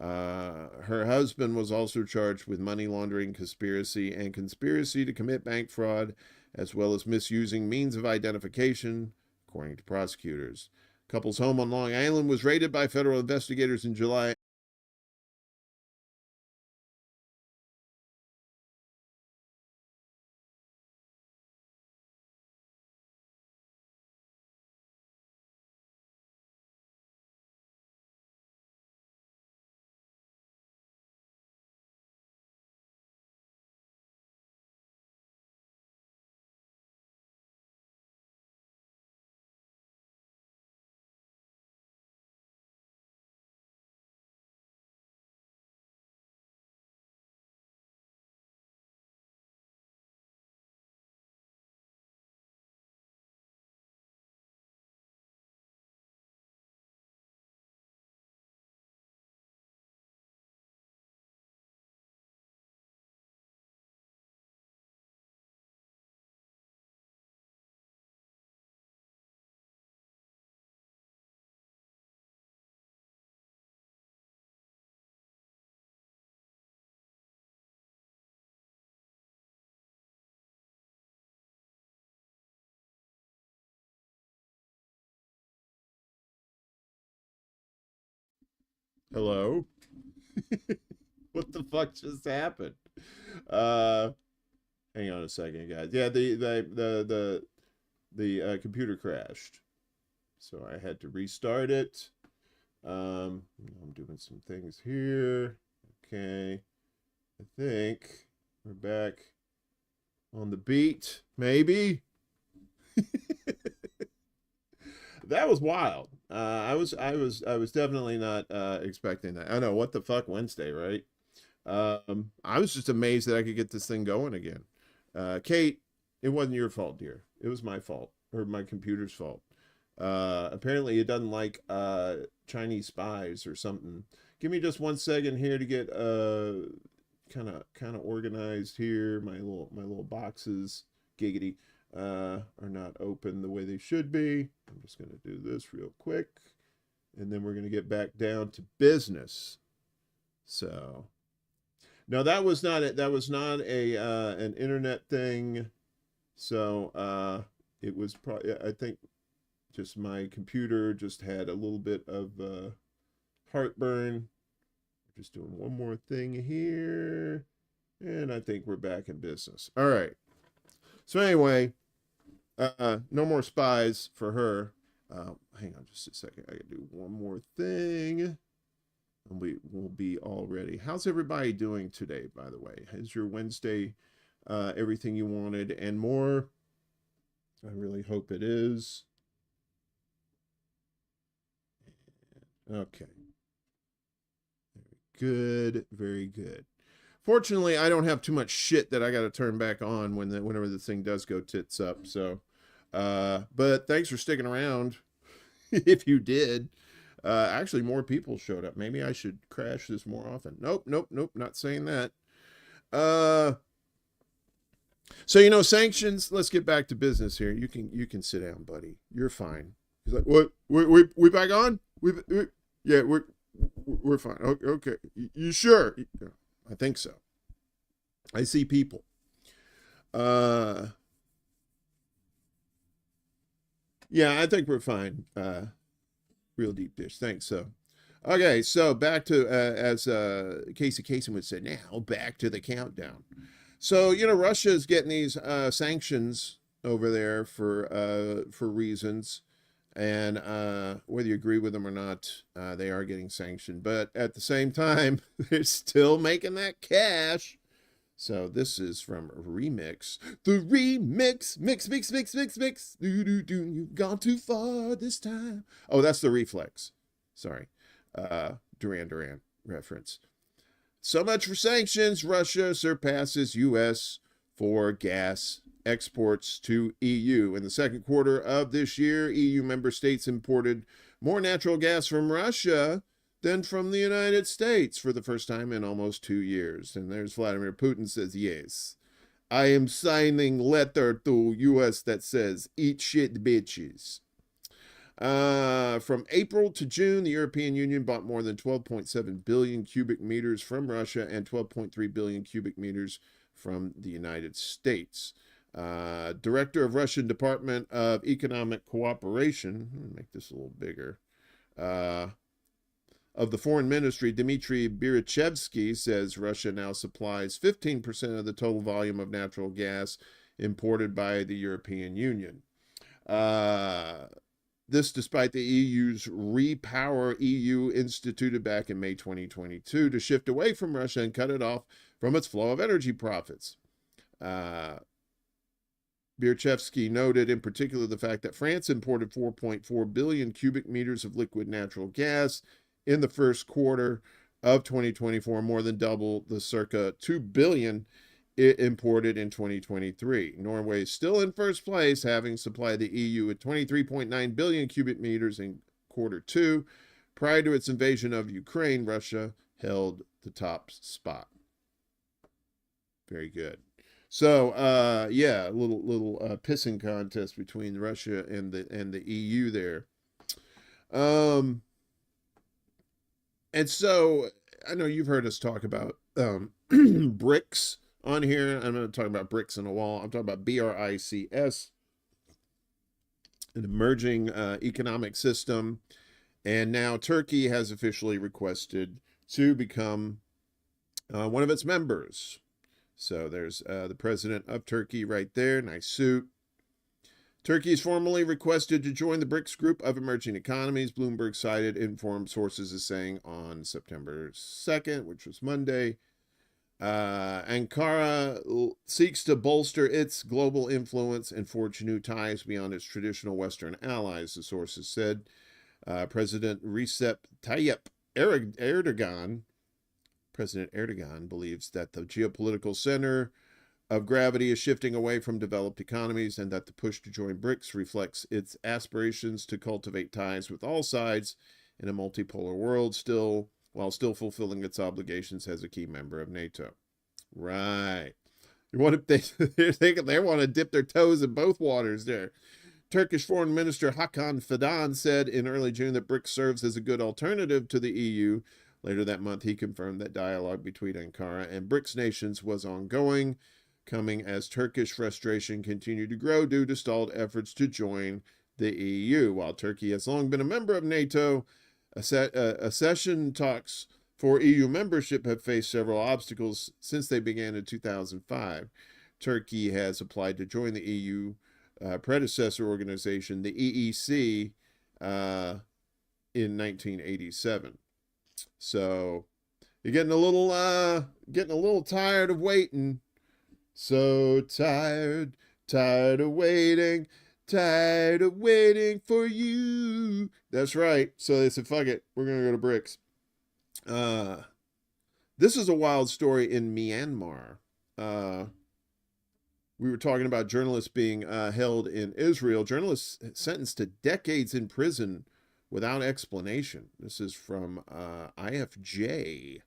[SPEAKER 3] Her husband was also charged with money laundering, conspiracy, and conspiracy to commit bank fraud, as well as misusing means of identification, according to prosecutors. Couple's home on Long Island was raided by federal investigators in July. Hello? What the fuck just happened? Hang on a second, guys. Yeah, the computer crashed, so I had to restart it. I'm doing some things here. Okay, I think we're back on the beat. Maybe. That was wild. I was definitely not expecting that. I know, what the fuck, Wednesday, right? I was just amazed that I could get this thing going again. Kate, it wasn't your fault, dear. It was my fault, or my computer's fault. Apparently it doesn't like Chinese spies or something. Give me just 1 second here to get kind of organized here. My little boxes, giggity, are not open the way they should be. I'm just gonna do this real quick, and then we're gonna get back down to business. So, no, that was not it. That was not an internet thing. So it was probably, I think, just my computer just had a little bit of heartburn. Just doing one more thing here, and I think we're back in business. All right. So anyway, no more spies for her. Hang on just a second. I gotta do one more thing, and we will be all ready. How's everybody doing today, by the way? Is your Wednesday everything you wanted and more? I really hope it is. Okay. Good, very good. Fortunately, I don't have too much shit that I got to turn back on whenever the thing does go tits up. So, but thanks for sticking around. If you did, Actually, more people showed up. Maybe I should crash this more often. Nope, not saying that. So sanctions. Let's get back to business here. You can sit down, buddy. You're fine. He's like, what? We back on? Yeah, we're fine. Okay, you sure? I think so. I see people. Yeah, I think we're fine. Real deep dish. Thanks. So, okay. So back to as Casey Kasem would say. Now back to the countdown. So Russia is getting these sanctions over there for reasons, and whether you agree with them or not, they are getting sanctioned. But at the same time, they're still making that cash. So this is from Remix. The remix, mix. Do. You've gone too far this time. Oh, that's the Reflex. Sorry. Duran reference. So much for sanctions. Russia surpasses U.S. for gas exports to EU. In the second quarter of this year, EU member states imported more natural gas from Russia than from the United States for the first time in almost 2 years. And there's Vladimir Putin says, yes, I am signing letter to U.S. that says, eat shit, bitches. From April to June, the European Union bought more than 12.7 billion cubic meters from Russia and 12.3 billion cubic meters from the United States. Director of Russian Department of Economic Cooperation, let me make this a little bigger, of the Foreign Ministry, Dmitry Birachevsky, says Russia now supplies 15% of the total volume of natural gas imported by the European Union. This despite the EU's Repower EU instituted back in May 2022 to shift away from Russia and cut it off from its flow of energy profits. Birachevsky noted in particular the fact that France imported 4.4 billion cubic meters of liquid natural gas in the first quarter of 2024, more than double the circa 2 billion it imported in 2023. Norway is still in first place, having supplied the EU with 23.9 billion cubic meters in quarter two. Prior to its invasion of Ukraine, Russia held the top spot. Very good. So, yeah, a little pissing contest between Russia and the EU there. And so I know you've heard us talk about BRICS on here. I'm not talking about bricks in a wall. I'm talking about BRICS, an emerging economic system. And now Turkey has officially requested to become one of its members. So there's the president of Turkey right there. Nice suit. Turkey has formally requested to join the BRICS group of emerging economies, Bloomberg cited informed sources as saying on September 2nd, which was Monday. Ankara seeks to bolster its global influence and forge new ties beyond its traditional Western allies, the sources said. President Recep Tayyip Erdogan believes that the geopolitical center of gravity is shifting away from developed economies and that the push to join BRICS reflects its aspirations to cultivate ties with all sides in a multipolar world, while still fulfilling its obligations as a key member of NATO. Right. They want to dip their toes in both waters there. Turkish Foreign Minister Hakan Fidan said in early June that BRICS serves as a good alternative to the EU. Later that month, he confirmed that dialogue between Ankara and BRICS nations was ongoing, coming as Turkish frustration continued to grow due to stalled efforts to join the EU. While Turkey has long been a member of NATO, accession talks for EU membership have faced several obstacles since they began in 2005. Turkey has applied to join the EU predecessor organization, the EEC, in 1987. So you're getting a little tired of waiting. So tired of waiting for you. That's right. So they said, fuck it, we're gonna go to BRICS. This is a wild story in Myanmar. We were talking about journalists being held in Israel. Journalists sentenced to decades in prison without explanation. This is from IFJ.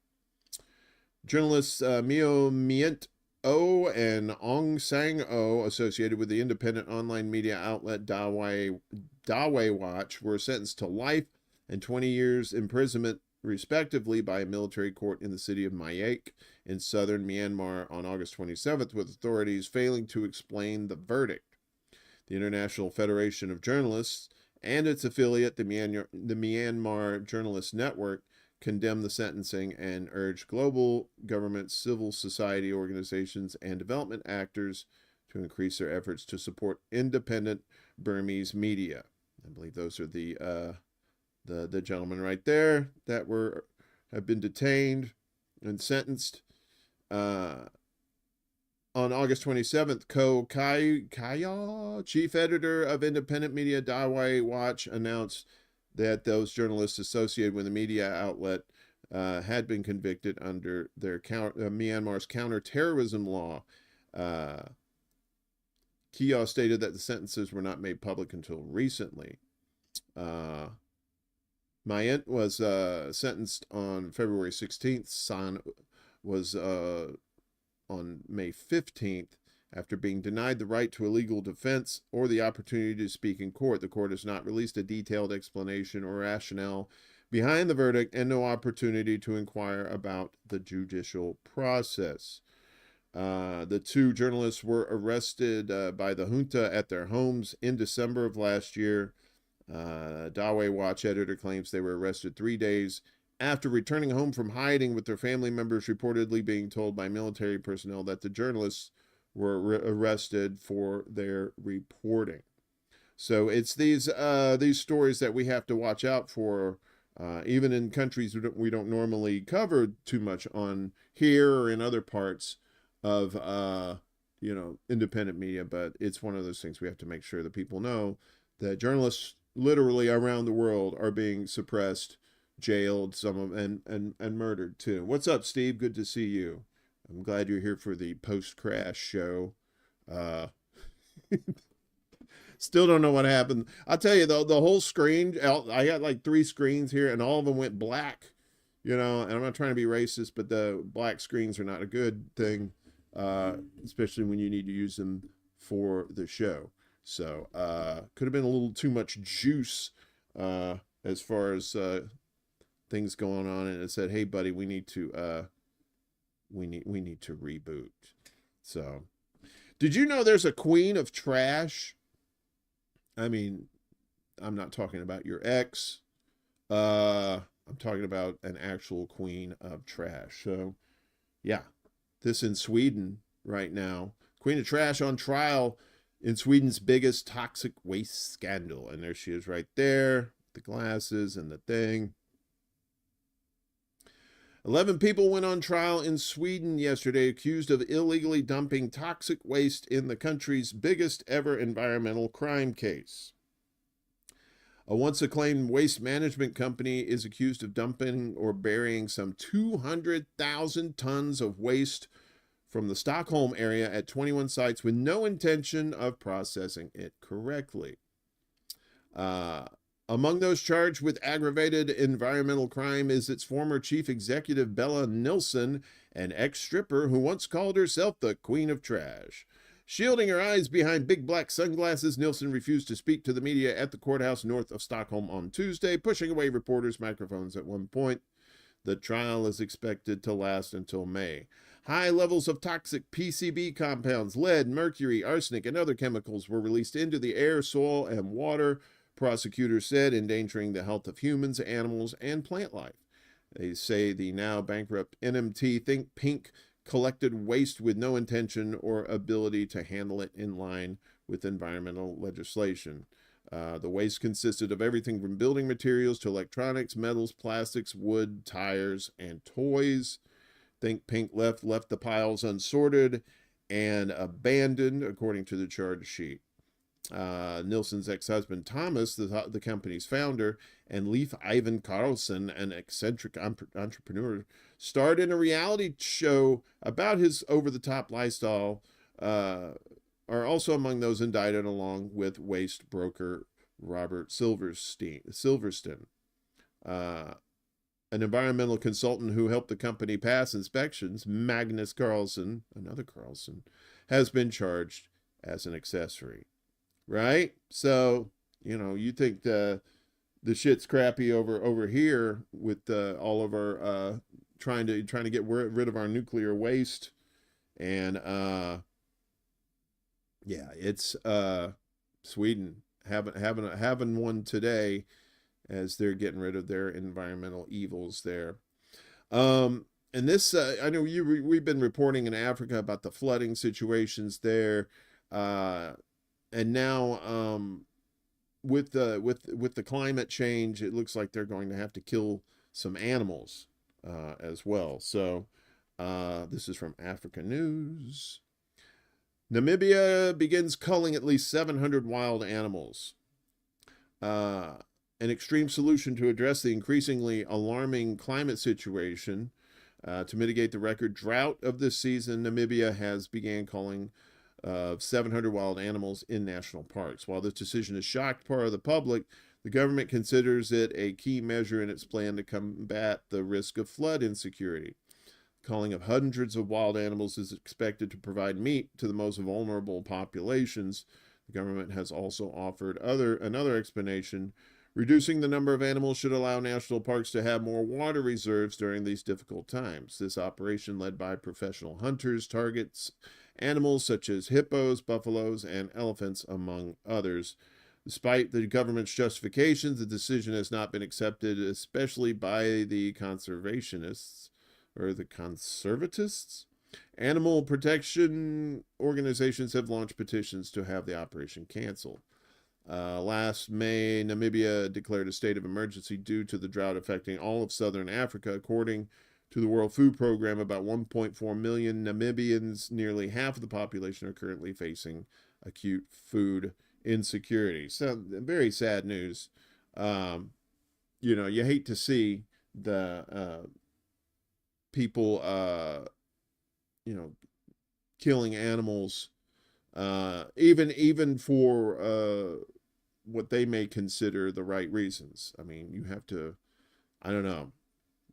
[SPEAKER 3] Journalists Mio Mient O and Aung Sang O, associated with the independent online media outlet Dawei Watch, were sentenced to life and 20 years imprisonment, respectively, by a military court in the city of Mayek in southern Myanmar on August 27th, with authorities failing to explain the verdict. The International Federation of Journalists and its affiliate, the Myanmar Journalist Network, condemned the sentencing and urged global governments, civil society organizations, and development actors to increase their efforts to support independent Burmese media. I believe those are the gentlemen right there that have been detained and sentenced. On August 27th, Ko Kaya, chief editor of independent media Dawei Watch, announced that those journalists associated with the media outlet had been convicted under their Myanmar's counterterrorism law. Kaya stated that the sentences were not made public until recently. Mayent was sentenced on February 16th. San was on May 15th. After being denied the right to a legal defense or the opportunity to speak in court, the court has not released a detailed explanation or rationale behind the verdict and no opportunity to inquire about the judicial process. The two journalists were arrested by the junta at their homes in December of last year. Dawei Watch editor claims they were arrested 3 days after returning home from hiding, with their family members reportedly being told by military personnel that the journalists were arrested for their reporting. So it's these stories that we have to watch out for, even in countries we don't normally cover too much on here or in other parts of independent media. But it's one of those things we have to make sure that people know that journalists literally around the world are being suppressed, jailed, some of and murdered too. What's up, Steve? Good to see you. I'm glad you're here for the post-crash show. Still don't know what happened. I'll tell you, though, the whole screen, I got like 3 screens here, and all of them went black, and I'm not trying to be racist, but the black screens are not a good thing, especially when you need to use them for the show. So could have been a little too much juice as far as things going on, and it said, hey, buddy, we need to reboot. So, did you know there's a queen of trash? I mean, I'm not talking about your ex. I'm talking about an actual queen of trash. So, yeah, this in Sweden right now. Queen of trash on trial in Sweden's biggest toxic waste scandal. And there she is right there, the glasses and the thing. 11 people went on trial in Sweden yesterday accused of illegally dumping toxic waste in the country's biggest ever environmental crime case. A once-acclaimed waste management company is accused of dumping or burying some 200,000 tons of waste from the Stockholm area at 21 sites with no intention of processing it correctly. Among those charged with aggravated environmental crime is its former chief executive, Bella Nilsson, an ex-stripper who once called herself the Queen of Trash. Shielding her eyes behind big black sunglasses, Nilsson refused to speak to the media at the courthouse north of Stockholm on Tuesday, pushing away reporters' microphones at one point. The trial is expected to last until May. High levels of toxic PCB compounds, lead, mercury, arsenic, and other chemicals were released into the air, soil, and water, prosecutors said, endangering the health of humans, animals, and plant life. They say the now bankrupt NMT Think Pink collected waste with no intention or ability to handle it in line with environmental legislation. The waste consisted of everything from building materials to electronics, metals, plastics, wood, tires, and toys. Think Pink left the piles unsorted and abandoned, according to the charge sheet. Nilsson's ex-husband Thomas, the company's founder, and Leif Ivan Carlson, an eccentric entrepreneur, starred in a reality show about his over-the-top lifestyle, are also among those indicted, along with waste broker Robert Silverstein, an environmental consultant who helped the company pass inspections, Magnus Carlson, another Carlson, has been charged as an accessory. Right? So, you think the shit's crappy over here with all of our trying to get rid of our nuclear waste, and yeah, it's Sweden having one today as they're getting rid of their environmental evils there. And this, I know we've been reporting in Africa about the flooding situations there, and now with the climate change, it looks like they're going to have to kill some animals as well. So this is from Africa News. Namibia begins culling at least 700 wild animals. An extreme solution to address the increasingly alarming climate situation. To mitigate the record drought of this season, Namibia has began culling of 700 wild animals in national parks. While this decision has shocked part of the public, the government considers it a key measure in its plan to combat the risk of flood insecurity. Culling of hundreds of wild animals is expected to provide meat to the most vulnerable populations. The government has also offered another explanation. Reducing the number of animals should allow national parks to have more water reserves during these difficult times. This operation, led by professional hunters, targets animals such as hippos, buffaloes, and elephants, among others. Despite the government's justifications, the decision has not been accepted, especially by the conservationists or the conservatists. Animal protection organizations have launched petitions to have the operation canceled. Last May, Namibia declared a state of emergency due to the drought affecting all of southern Africa. According to the World Food Program, about 1.4 million Namibians, nearly half of the population, are currently facing acute food insecurity. So, very sad news. You hate to see the people, killing animals, even for what they may consider the right reasons. I mean, you have to, I don't know,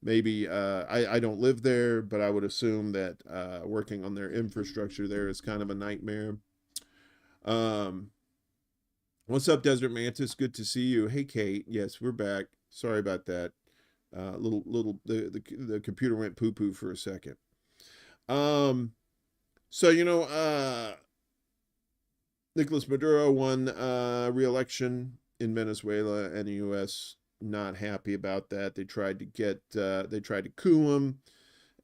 [SPEAKER 3] maybe, I don't live there, but I would assume that working on their infrastructure there is kind of a nightmare. What's up, Desert Mantis? Good to see you. Hey, Kate. Yes, we're back. Sorry about that. The computer went poo-poo for a second. Nicolas Maduro won re-election in Venezuela, and the U.S. not happy about that. They tried to coup him,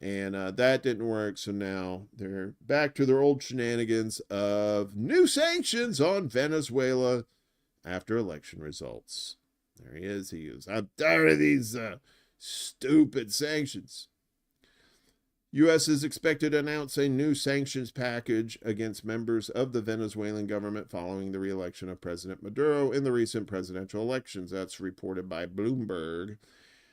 [SPEAKER 3] and that didn't work. So now they're back to their old shenanigans of new sanctions on Venezuela after election results. There he is. I'm tired of these stupid sanctions. U.S. is expected to announce a new sanctions package against members of the Venezuelan government following the re-election of President Maduro in the recent presidential elections. That's reported by Bloomberg.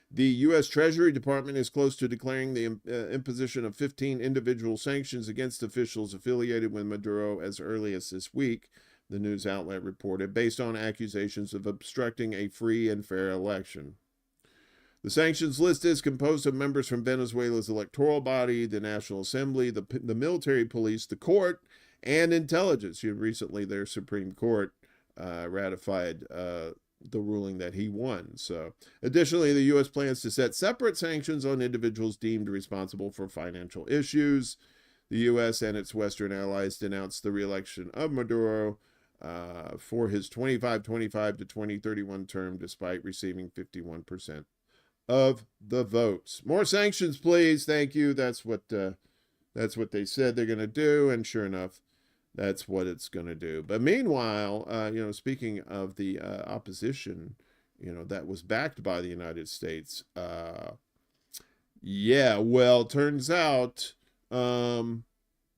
[SPEAKER 3] The U.S. Treasury Department is close to declaring the imposition of 15 individual sanctions against officials affiliated with Maduro as early as this week, the news outlet reported, based on accusations of obstructing a free and fair election. The sanctions list is composed of members from Venezuela's electoral body, the National Assembly, the military police, the court, and intelligence. Recently, their Supreme Court ratified the ruling that he won. So, additionally, the U.S. plans to set separate sanctions on individuals deemed responsible for financial issues. The U.S. and its Western allies denounced the re-election of Maduro for his 2025 to 2031 term, despite receiving 51% of the votes. More sanctions, please. Thank you. That's what they said they're going to do, and sure enough, that's what it's going to do. But meanwhile, speaking of the opposition, that was backed by the United States. Turns out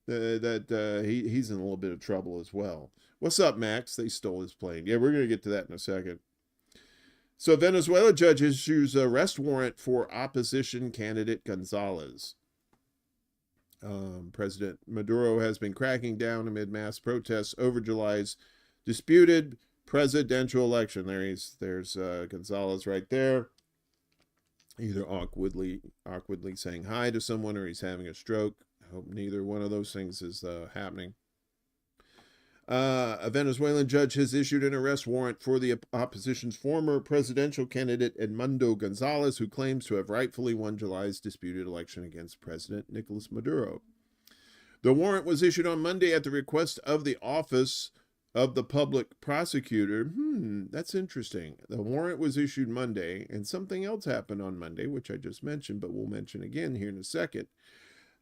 [SPEAKER 3] that he's in a little bit of trouble as well. What's up, Max? They stole his plane. Yeah, we're going to get to that in a second. So Venezuela judge issues an arrest warrant for opposition candidate Gonzales. President Maduro has been cracking down amid mass protests over July's disputed presidential election. There's Gonzales right there, either awkwardly saying hi to someone or he's having a stroke. I hope neither one of those things is happening. A Venezuelan judge has issued an arrest warrant for the opposition's former presidential candidate Edmundo Gonzales, who claims to have rightfully won July's disputed election against President Nicolas Maduro. The warrant was issued on Monday at the request of the Office of the Public Prosecutor. That's interesting. The warrant was issued Monday, and something else happened on Monday, which I just mentioned, but we'll mention again here in a second.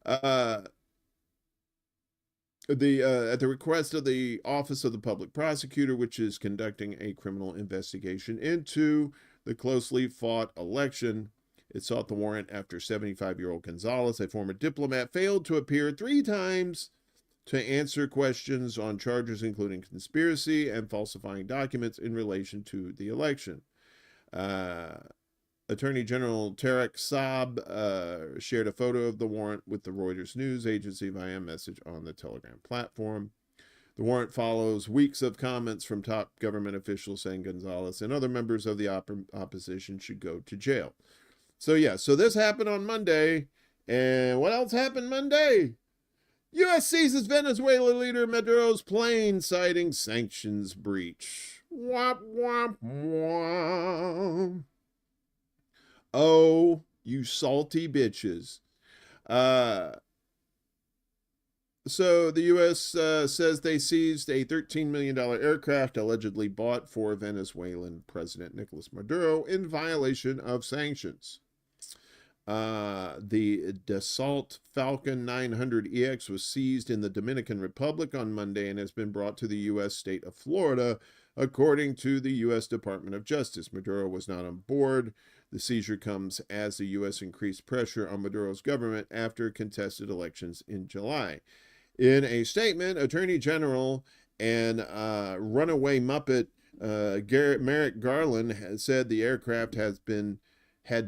[SPEAKER 3] At the request of the Office of the Public Prosecutor, which is conducting a criminal investigation into the closely fought election, it sought the warrant after 75-year-old Gonzales, a former diplomat, failed to appear 3 times to answer questions on charges including conspiracy and falsifying documents in relation to the election. Attorney General Tarek Saab shared a photo of the warrant with the Reuters news agency via message on the Telegram platform. The warrant follows weeks of comments from top government officials saying Gonzales and other members of the opposition should go to jail. So this happened on Monday. And what else happened Monday? U.S. seizes Venezuela leader Maduro's plane, citing sanctions breach. Womp, womp, womp. Oh, you salty bitches. So the U.S. says they seized a $13 million aircraft allegedly bought for Venezuelan President Nicolas Maduro in violation of sanctions. The Dassault Falcon 900EX was seized in the Dominican Republic on Monday and has been brought to the U.S. state of Florida, according to the U.S. Department of Justice. Maduro was not on board. The seizure comes as the U.S. increased pressure on Maduro's government after contested elections in July. In a statement, Attorney General and runaway Muppet Merrick Garland has said the aircraft had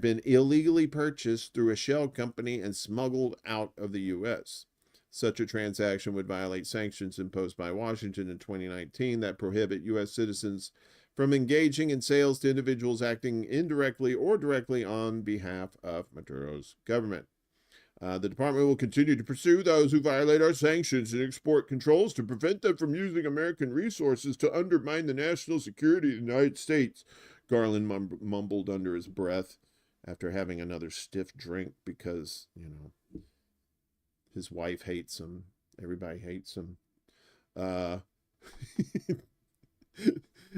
[SPEAKER 3] been illegally purchased through a shell company and smuggled out of the U.S. Such a transaction would violate sanctions imposed by Washington in 2019 that prohibit U.S. citizens from engaging in sales to individuals acting indirectly or directly on behalf of Maduro's government. The department will continue to pursue those who violate our sanctions and export controls to prevent them from using American resources to undermine the national security of the United States, Garland mumbled under his breath after having another stiff drink because, his wife hates him. Everybody hates him.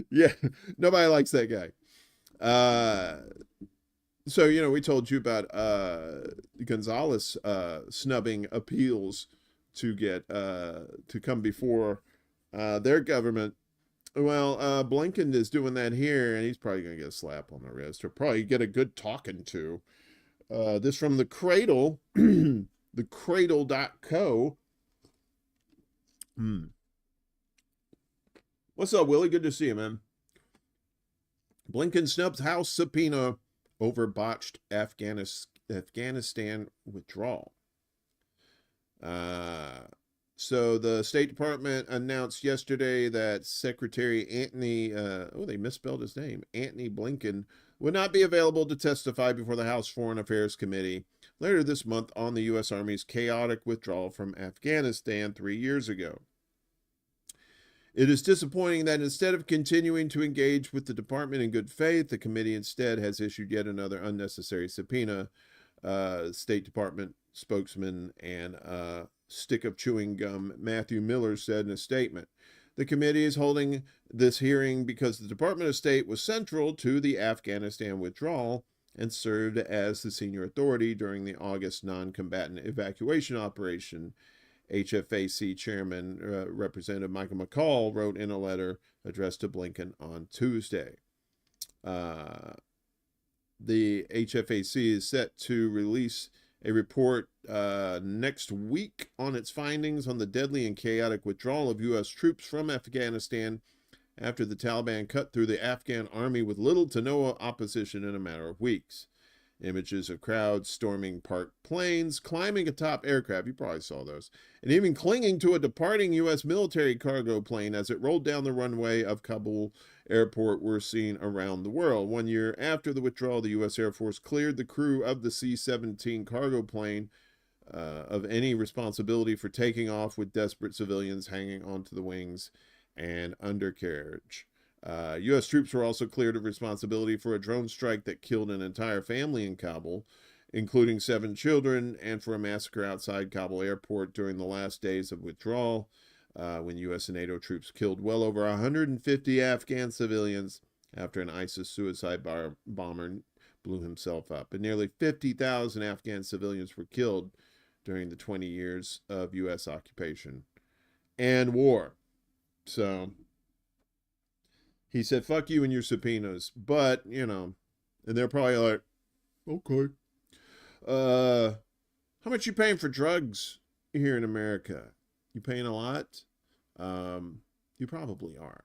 [SPEAKER 3] Yeah, nobody likes that guy. So, we told you about Gonzales snubbing appeals to get to come before their government. Well, Blinken is doing that here, and he's probably going to get a slap on the wrist or probably get a good talking to. This from the Cradle, the cradle.co. What's up, Willie? Good to see you, man. Blinken snubs House subpoena over botched Afghanistan withdrawal. So the State Department announced yesterday that Secretary Antony, they misspelled his name, Antony Blinken, would not be available to testify before the House Foreign Affairs Committee later this month on the U.S. Army's chaotic withdrawal from Afghanistan 3 years ago. It is disappointing that instead of continuing to engage with the department in good faith, the committee instead has issued yet another unnecessary subpoena, State Department spokesman and stick of chewing gum Matthew Miller said in a statement. The committee is holding this hearing because the Department of State was central to the Afghanistan withdrawal and served as the senior authority during the August non-combatant evacuation operation. HFAC Chairman Representative Michael McCall wrote in a letter addressed to Blinken on Tuesday. The HFAC is set to release a report next week on its findings on the deadly and chaotic withdrawal of U.S. troops from Afghanistan after the Taliban cut through the Afghan army with little to no opposition in a matter of weeks. Images of crowds storming parked planes, climbing atop aircraft, you probably saw those, and even clinging to a departing U.S. military cargo plane as it rolled down the runway of Kabul airport were seen around the world. 1 year after the withdrawal, the U.S. Air Force cleared the crew of the C-17 cargo plane of any responsibility for taking off with desperate civilians hanging onto the wings and undercarriage. U.S. troops were also cleared of responsibility for a drone strike that killed an entire family in Kabul, including 7 children, and for a massacre outside Kabul airport during the last days of withdrawal, when U.S. and NATO troops killed well over 150 Afghan civilians after an ISIS suicide bomber blew himself up. And nearly 50,000 Afghan civilians were killed during the 20 years of U.S. occupation and war. So he said, fuck you and your subpoenas. But, you know, and they're probably like, okay. How much you paying for drugs here in America? You paying a lot? You probably are.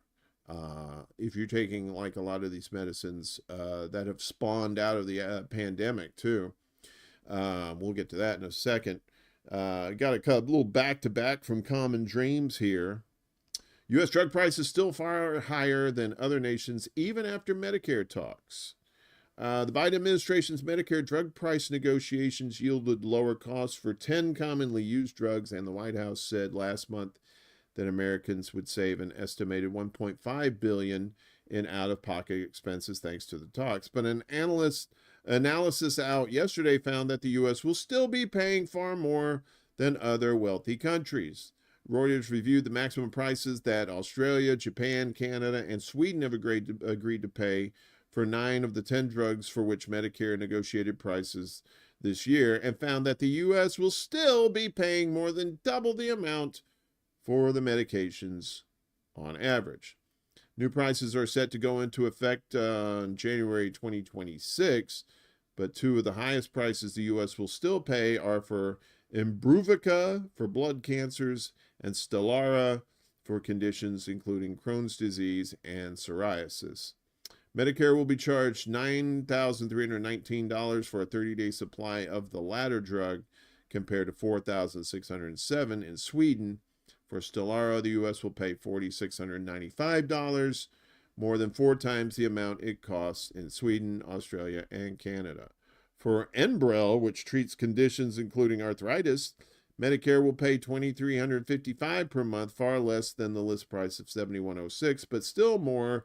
[SPEAKER 3] If you're taking like a lot of these medicines that have spawned out of the pandemic too. We'll get to that in a second. Got a little back-to-back from Common Dreams here. U.S. drug prices still far higher than other nations, even after Medicare talks. The Biden administration's Medicare drug price negotiations yielded lower costs for 10 commonly used drugs, and the White House said last month that Americans would save an estimated $1.5 billion in out-of-pocket expenses thanks to the talks. But an analysis out yesterday found that the U.S. will still be paying far more than other wealthy countries. Reuters reviewed the maximum prices that Australia, Japan, Canada, and Sweden have agreed to pay for 9 of the 10 drugs for which Medicare negotiated prices this year, and found that the U.S. will still be paying more than double the amount for the medications on average. New prices are set to go into effect on January 2026, but 2 of the highest prices the U.S. will still pay are for Imbruvica for blood cancers and Stelara for conditions including Crohn's disease and psoriasis. Medicare will be charged $9,319 for a 30-day supply of the latter drug, compared to $4,607 in Sweden. For Stelara, the U.S. will pay $4,695, more than 4 times the amount it costs in Sweden, Australia, and Canada. For Enbrel, which treats conditions including arthritis, Medicare will pay $2,355 per month, far less than the list price of $7,106, but still more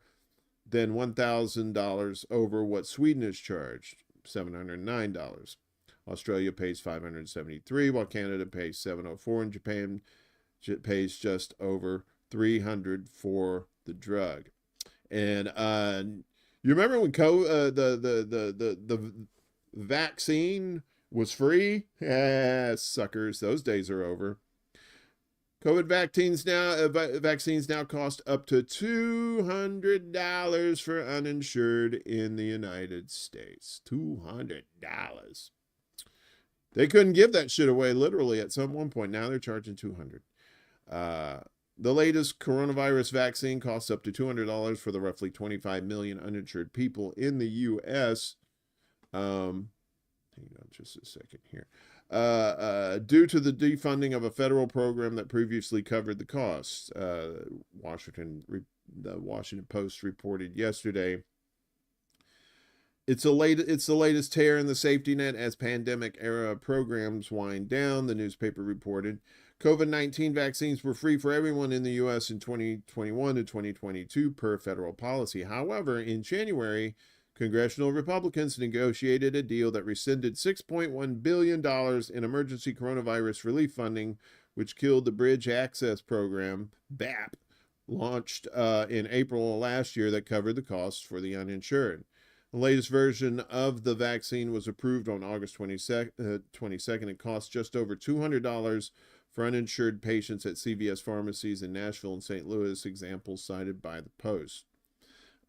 [SPEAKER 3] than $1,000 over what Sweden has charged, $709. Australia pays $573, while Canada pays $704, and Japan pays just over $300 for the drug. And you remember when the vaccine was free? Suckers, those days are over. COVID vaccines now cost up to $200 for uninsured in the United States. $200. They couldn't give that shit away literally at one point. Now they're charging $200. The latest coronavirus vaccine costs up to $200 for the roughly 25 million uninsured people in the U.S. Hang on just a second here. Due to the defunding of a federal program that previously covered the costs, the Washington Post reported yesterday. It's the latest tear in the safety net as pandemic-era programs wind down, the newspaper reported. COVID-19 vaccines were free for everyone in the U.S. in 2021 to 2022 per federal policy. However, in January, congressional Republicans negotiated a deal that rescinded $6.1 billion in emergency coronavirus relief funding, which killed the Bridge Access Program, BAP, launched in April last year that covered the costs for the uninsured. The latest version of the vaccine was approved on August 22nd. It costs just over $200 for uninsured patients at CVS pharmacies in Nashville and St. Louis, examples cited by the Post.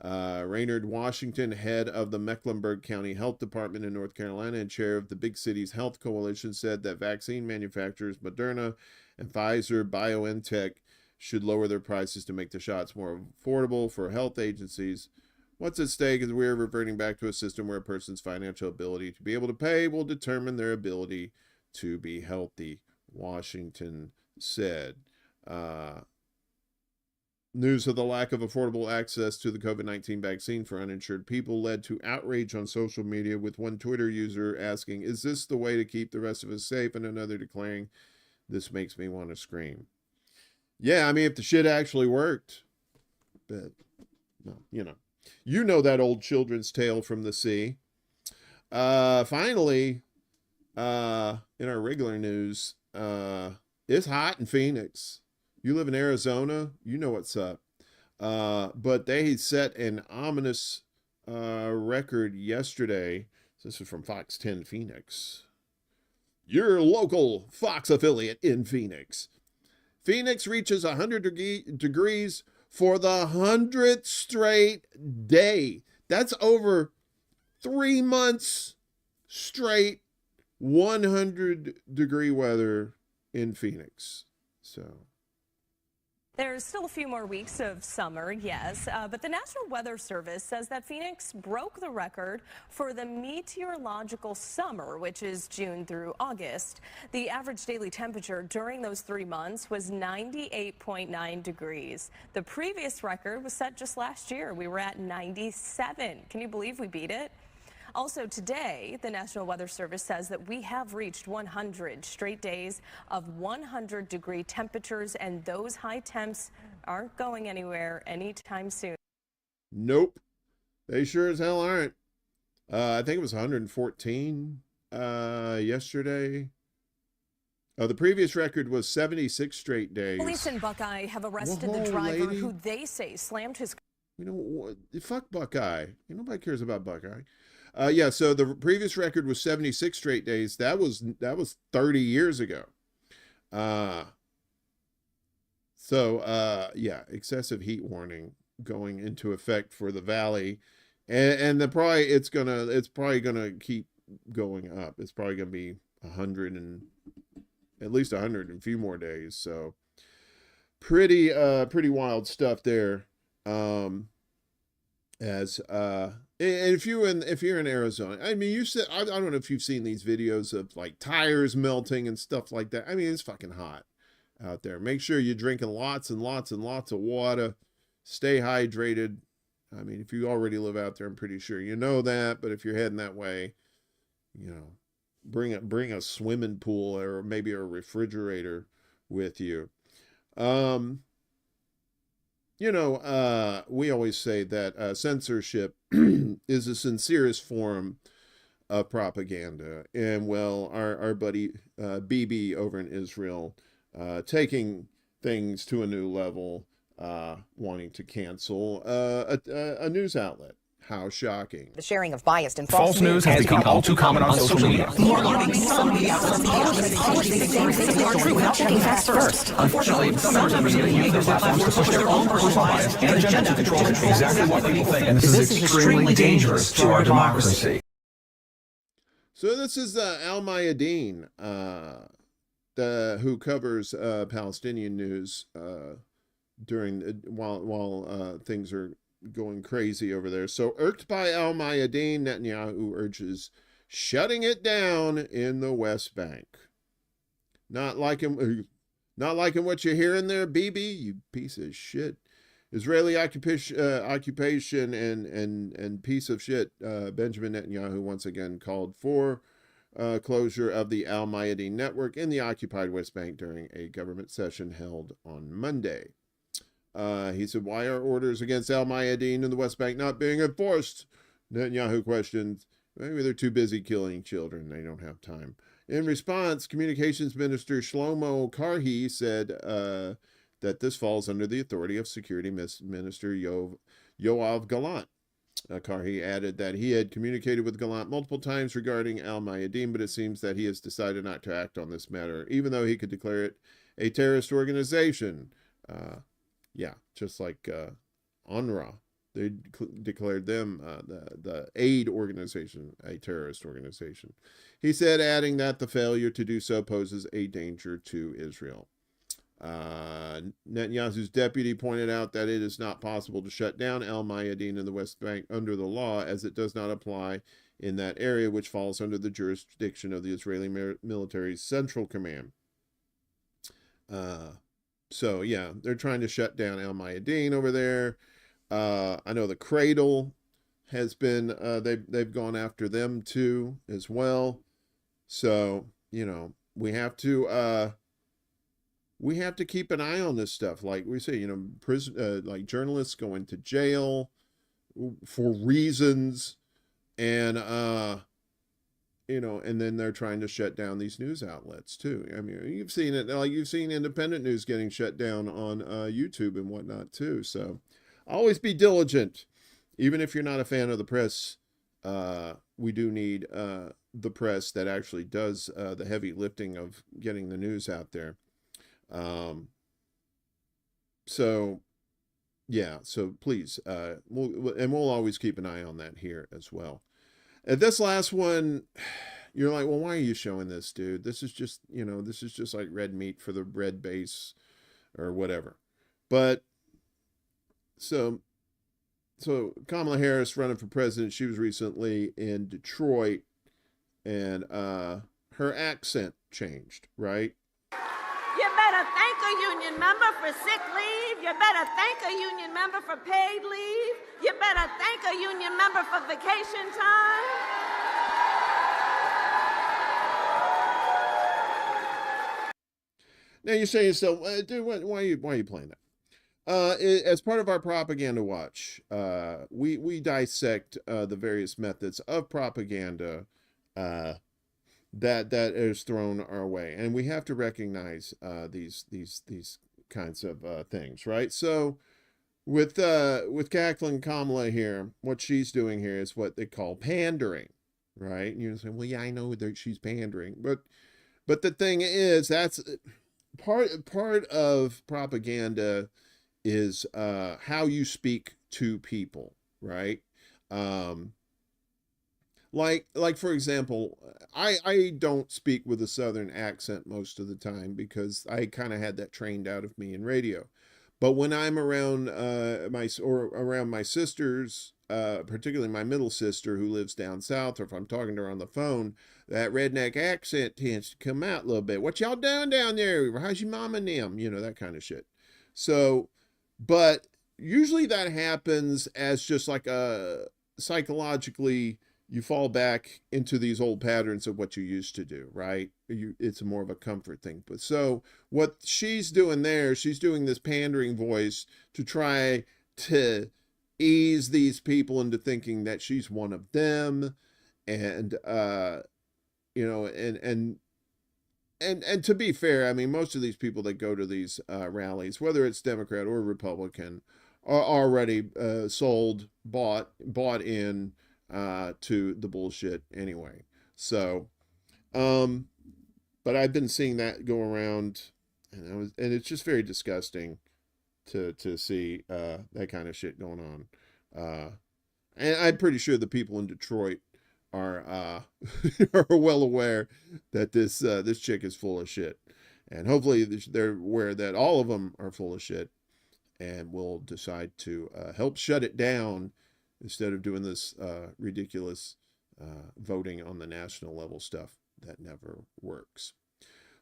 [SPEAKER 3] Raynard Washington, head of the Mecklenburg County Health Department in North Carolina and chair of the Big Cities Health Coalition, said that vaccine manufacturers Moderna and Pfizer-BioNTech should lower their prices to make the shots more affordable for health agencies. What's at stake is we're reverting back to a system where a person's financial ability to be able to pay will determine their ability to be healthy, Washington said. News of the lack of affordable access to the COVID-19 vaccine for uninsured people led to outrage on social media, with one Twitter user asking, "Is this the way to keep the rest of us safe?" and another declaring, "This makes me want to scream." Yeah, I mean, if the shit actually worked. But, no, you know that old children's tale from the sea. Finally, in our regular news, it's hot in Phoenix. You live in Arizona, you know what's up. But they set an ominous record yesterday. This is from Fox 10 Phoenix. Your local Fox affiliate in Phoenix. Phoenix reaches 100 degrees for the 100th straight day. That's over 3 months straight 100-degree weather in Phoenix. So
[SPEAKER 7] there's still a few more weeks of summer, yes, but the National Weather Service says that Phoenix broke the record for the meteorological summer, which is June through August. The average daily temperature during those 3 months was 98.9 degrees. The previous record was set just last year. We were at 97. Can you believe we beat it? Also today, the National Weather Service says that we have reached 100 straight days of 100-degree temperatures, and those high temps aren't going anywhere anytime soon.
[SPEAKER 3] Nope. They sure as hell aren't. I think it was 114 yesterday. The previous record was 76 straight days.
[SPEAKER 7] Police in Buckeye have arrested the driver who they say slammed his...
[SPEAKER 3] You know what? Fuck Buckeye. Nobody cares about Buckeye. Yeah, so the previous record was 76 straight days. That was 30 years ago. Yeah, excessive heat warning going into effect for the valley, and it's probably gonna keep going up. It's probably gonna be 100 and at least 100 in a few more days. So pretty wild stuff there. And if you're in Arizona, I mean, I don't know if you've seen these videos of like tires melting and stuff like that. I mean, it's fucking hot out there. Make sure you're drinking lots and lots and lots of water. Stay hydrated. I mean, if you already live out there, I'm pretty sure you know that. But if you're heading that way, bring a swimming pool or maybe a refrigerator with you. We always say that censorship is the sincerest form of propaganda. And well, our buddy BB over in Israel, taking things to a new level, wanting to cancel a news outlet. How shocking.
[SPEAKER 8] The sharing of biased and
[SPEAKER 9] false news has become all too common on social media.
[SPEAKER 8] More alarming, some media things are true without checking facts first.
[SPEAKER 9] Unfortunately, some members of the media use their platforms to push their own personal bias and agenda to control exactly what people think. And this is extremely dangerous to our democracy.
[SPEAKER 3] So this is Al Mayadeen, who covers Palestinian news while things are going crazy over there. So, irked by Al Mayadeen, Netanyahu urges shutting it down in the West Bank. Not liking what you're hearing there, BB, you piece of shit. Israeli occupation and piece of shit. Benjamin Netanyahu once again called for closure of the Al Mayadeen network in the occupied West Bank during a government session held on Monday. He said, why are orders against Al Mayadeen in the West Bank not being enforced? Netanyahu questioned, maybe they're too busy killing children. They don't have time. In response, Communications Minister Shlomo Karhi said that this falls under the authority of Security Minister Yoav Gallant. Karhi added that he had communicated with Gallant multiple times regarding Al Mayadeen, but it seems that he has decided not to act on this matter, even though he could declare it a terrorist organization. Yeah, just like UNRWA. They declared them, the aid organization, a terrorist organization. He said, adding that the failure to do so poses a danger to Israel. Netanyahu's deputy pointed out that it is not possible to shut down Al Mayadeen in the West Bank under the law, as it does not apply in that area, which falls under the jurisdiction of the Israeli military's Central Command. So yeah, they're trying to shut down Al Mayadeen over there. I know the Cradle has been, they've gone after them too as well. So, you know, we have to keep an eye on this stuff. Like we say, you know, like journalists go into jail for reasons, and you know, and then they're trying to shut down these news outlets too. I mean, you've seen it, like you've seen independent news getting shut down on YouTube and whatnot too. So always be diligent, even if you're not a fan of the press. We do need the press that actually does the heavy lifting of getting the news out there. So yeah, so please, we'll always keep an eye on that here as well. And this last one, you're like, well, why are you showing this, dude? This is just, you know, this is just like red meat for the red base or whatever. But so Kamala Harris running for president, she was recently in Detroit, and her accent changed, right?
[SPEAKER 10] You better thank a union member for sick leave. You better thank a union member for paid leave. You better thank a union member for vacation time.
[SPEAKER 3] Now you say to yourself, dude, why are you playing that? As part of our propaganda watch, we dissect the various methods of propaganda that is thrown our way, and we have to recognize these kinds of things, right? So with Jacqueline Kamala here, what she's doing here is what they call pandering, right? And you're saying, well, yeah, I know that she's pandering, but the thing is, that's part of propaganda is how you speak to people, right? Like for example, I don't speak with a Southern accent most of the time because I kind of had that trained out of me in radio. But when I'm around around my sisters, particularly my middle sister who lives down south, or if I'm talking to her on the phone, that redneck accent tends to come out a little bit. What y'all doing down there? How's your mom and them? You know, that kind of shit. So, but usually that happens as just like psychologically, you fall back into these old patterns of what you used to do, right? It's more of a comfort thing. But so what she's doing there, she's doing this pandering voice to try to ease these people into thinking that she's one of them. And, you know, and to be fair, I mean, most of these people that go to these rallies, whether it's Democrat or Republican, are already bought in to the bullshit anyway. So, but I've been seeing that go around, and it's just very disgusting to see that kind of shit going on. And I'm pretty sure the people in Detroit are are well aware that this chick is full of shit, and hopefully they're aware that all of them are full of shit, and will decide to help shut it down instead of doing this ridiculous voting on the national level stuff that never works.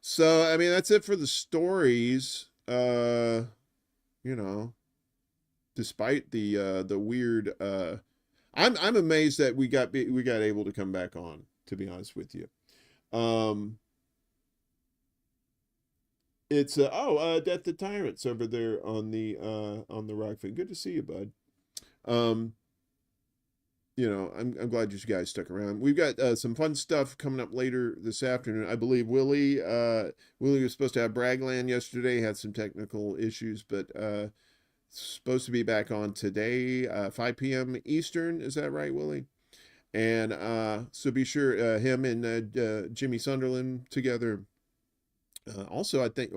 [SPEAKER 3] So, I mean, that's it for the stories. You know, despite the weird, I'm amazed that we got able to come back on, to be honest with you. It's Death to Tyrants over there on the rock thing. Good to see you, bud. You know, I'm glad you guys stuck around. We've got some fun stuff coming up later this afternoon. I believe Willie was supposed to have Bragland yesterday, had some technical issues, but supposed to be back on today, 5 p.m. Eastern. Is that right, Willie? And so be sure him and Jimmy Sunderland together. Also, I think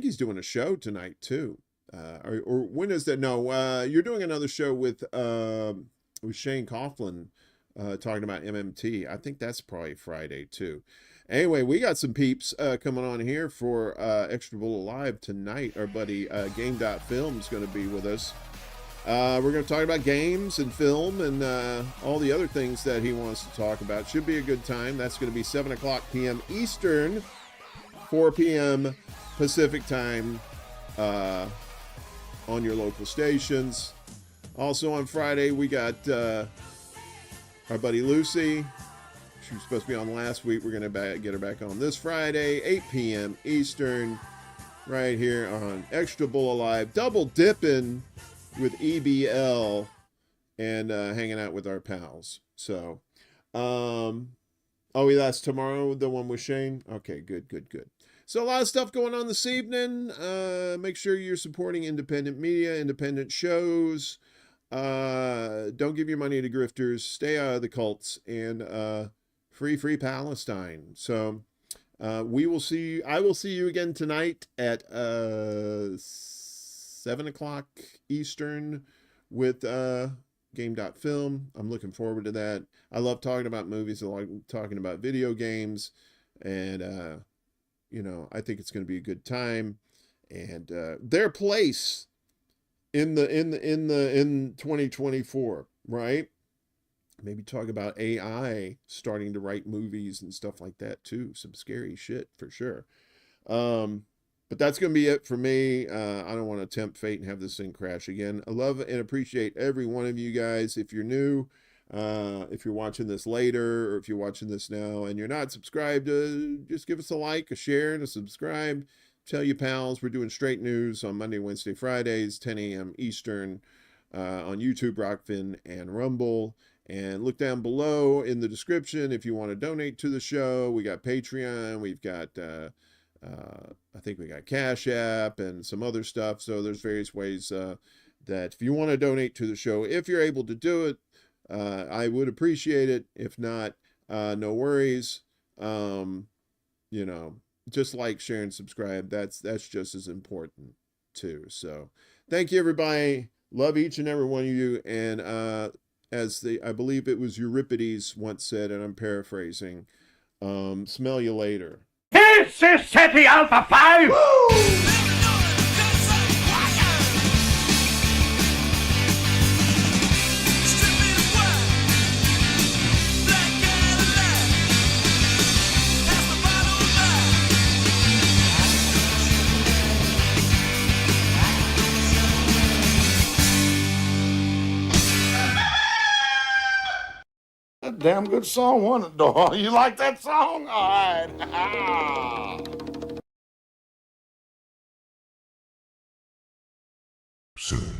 [SPEAKER 3] he's doing a show tonight too. Or when is that? No, you're doing another show with Shane Coughlin talking about MMT. I think that's probably Friday too. Anyway, we got some peeps coming on here for ExtraBulla Live tonight. Our buddy Game.Film is going to be with us. We're going to talk about games and film and all the other things that he wants to talk about. Should be a good time. That's going to be 7 o'clock p.m. Eastern, 4 p.m. Pacific time on your local stations. Also on Friday, we got our buddy Lucy. She was supposed to be on last week. We're going to get her back on this Friday, 8 p.m. Eastern, right here on ExtraBulla Live. Double dipping with EBL and hanging out with our pals. So, oh, that's tomorrow, the one with Shane? Okay, good. So a lot of stuff going on this evening. Make sure you're supporting independent media, independent shows. Don't give your money to grifters. Stay out of the cults, and free Palestine. So we will see you. I will see you again tonight at 7 o'clock Eastern with Game.Film. I'm looking forward to that. I love talking about movies. I like talking about video games, and you know, I think it's going to be a good time. And their place in 2024, right? Maybe talk about AI starting to write movies and stuff like that too. Some scary shit for sure. But that's going to be it for me. I don't want to tempt fate and have this thing crash again. I love and appreciate every one of you guys. If you're new, if you're watching this later, or if you're watching this now and you're not subscribed, just give us a like, a share, and a subscribe. Tell your pals we're doing straight news on Monday, Wednesday, Fridays, 10 a.m. Eastern on YouTube, Rockfin, and Rumble. And look down below in the description if you want to donate to the show. We got Patreon. We've got, I think we got CashApp and some other stuff. So there's various ways that if you want to donate to the show, if you're able to do it, I would appreciate it. If not, no worries. You know, just like, share, and subscribe. That's just as important too. So thank you, everybody. Love each and every one of you. And as I believe it was Euripides once said, and I'm paraphrasing, smell you later.
[SPEAKER 4] This is SETI Alpha 5! Woo! Damn good song, wasn't it, dog? You like that song? All right.
[SPEAKER 5] Soon.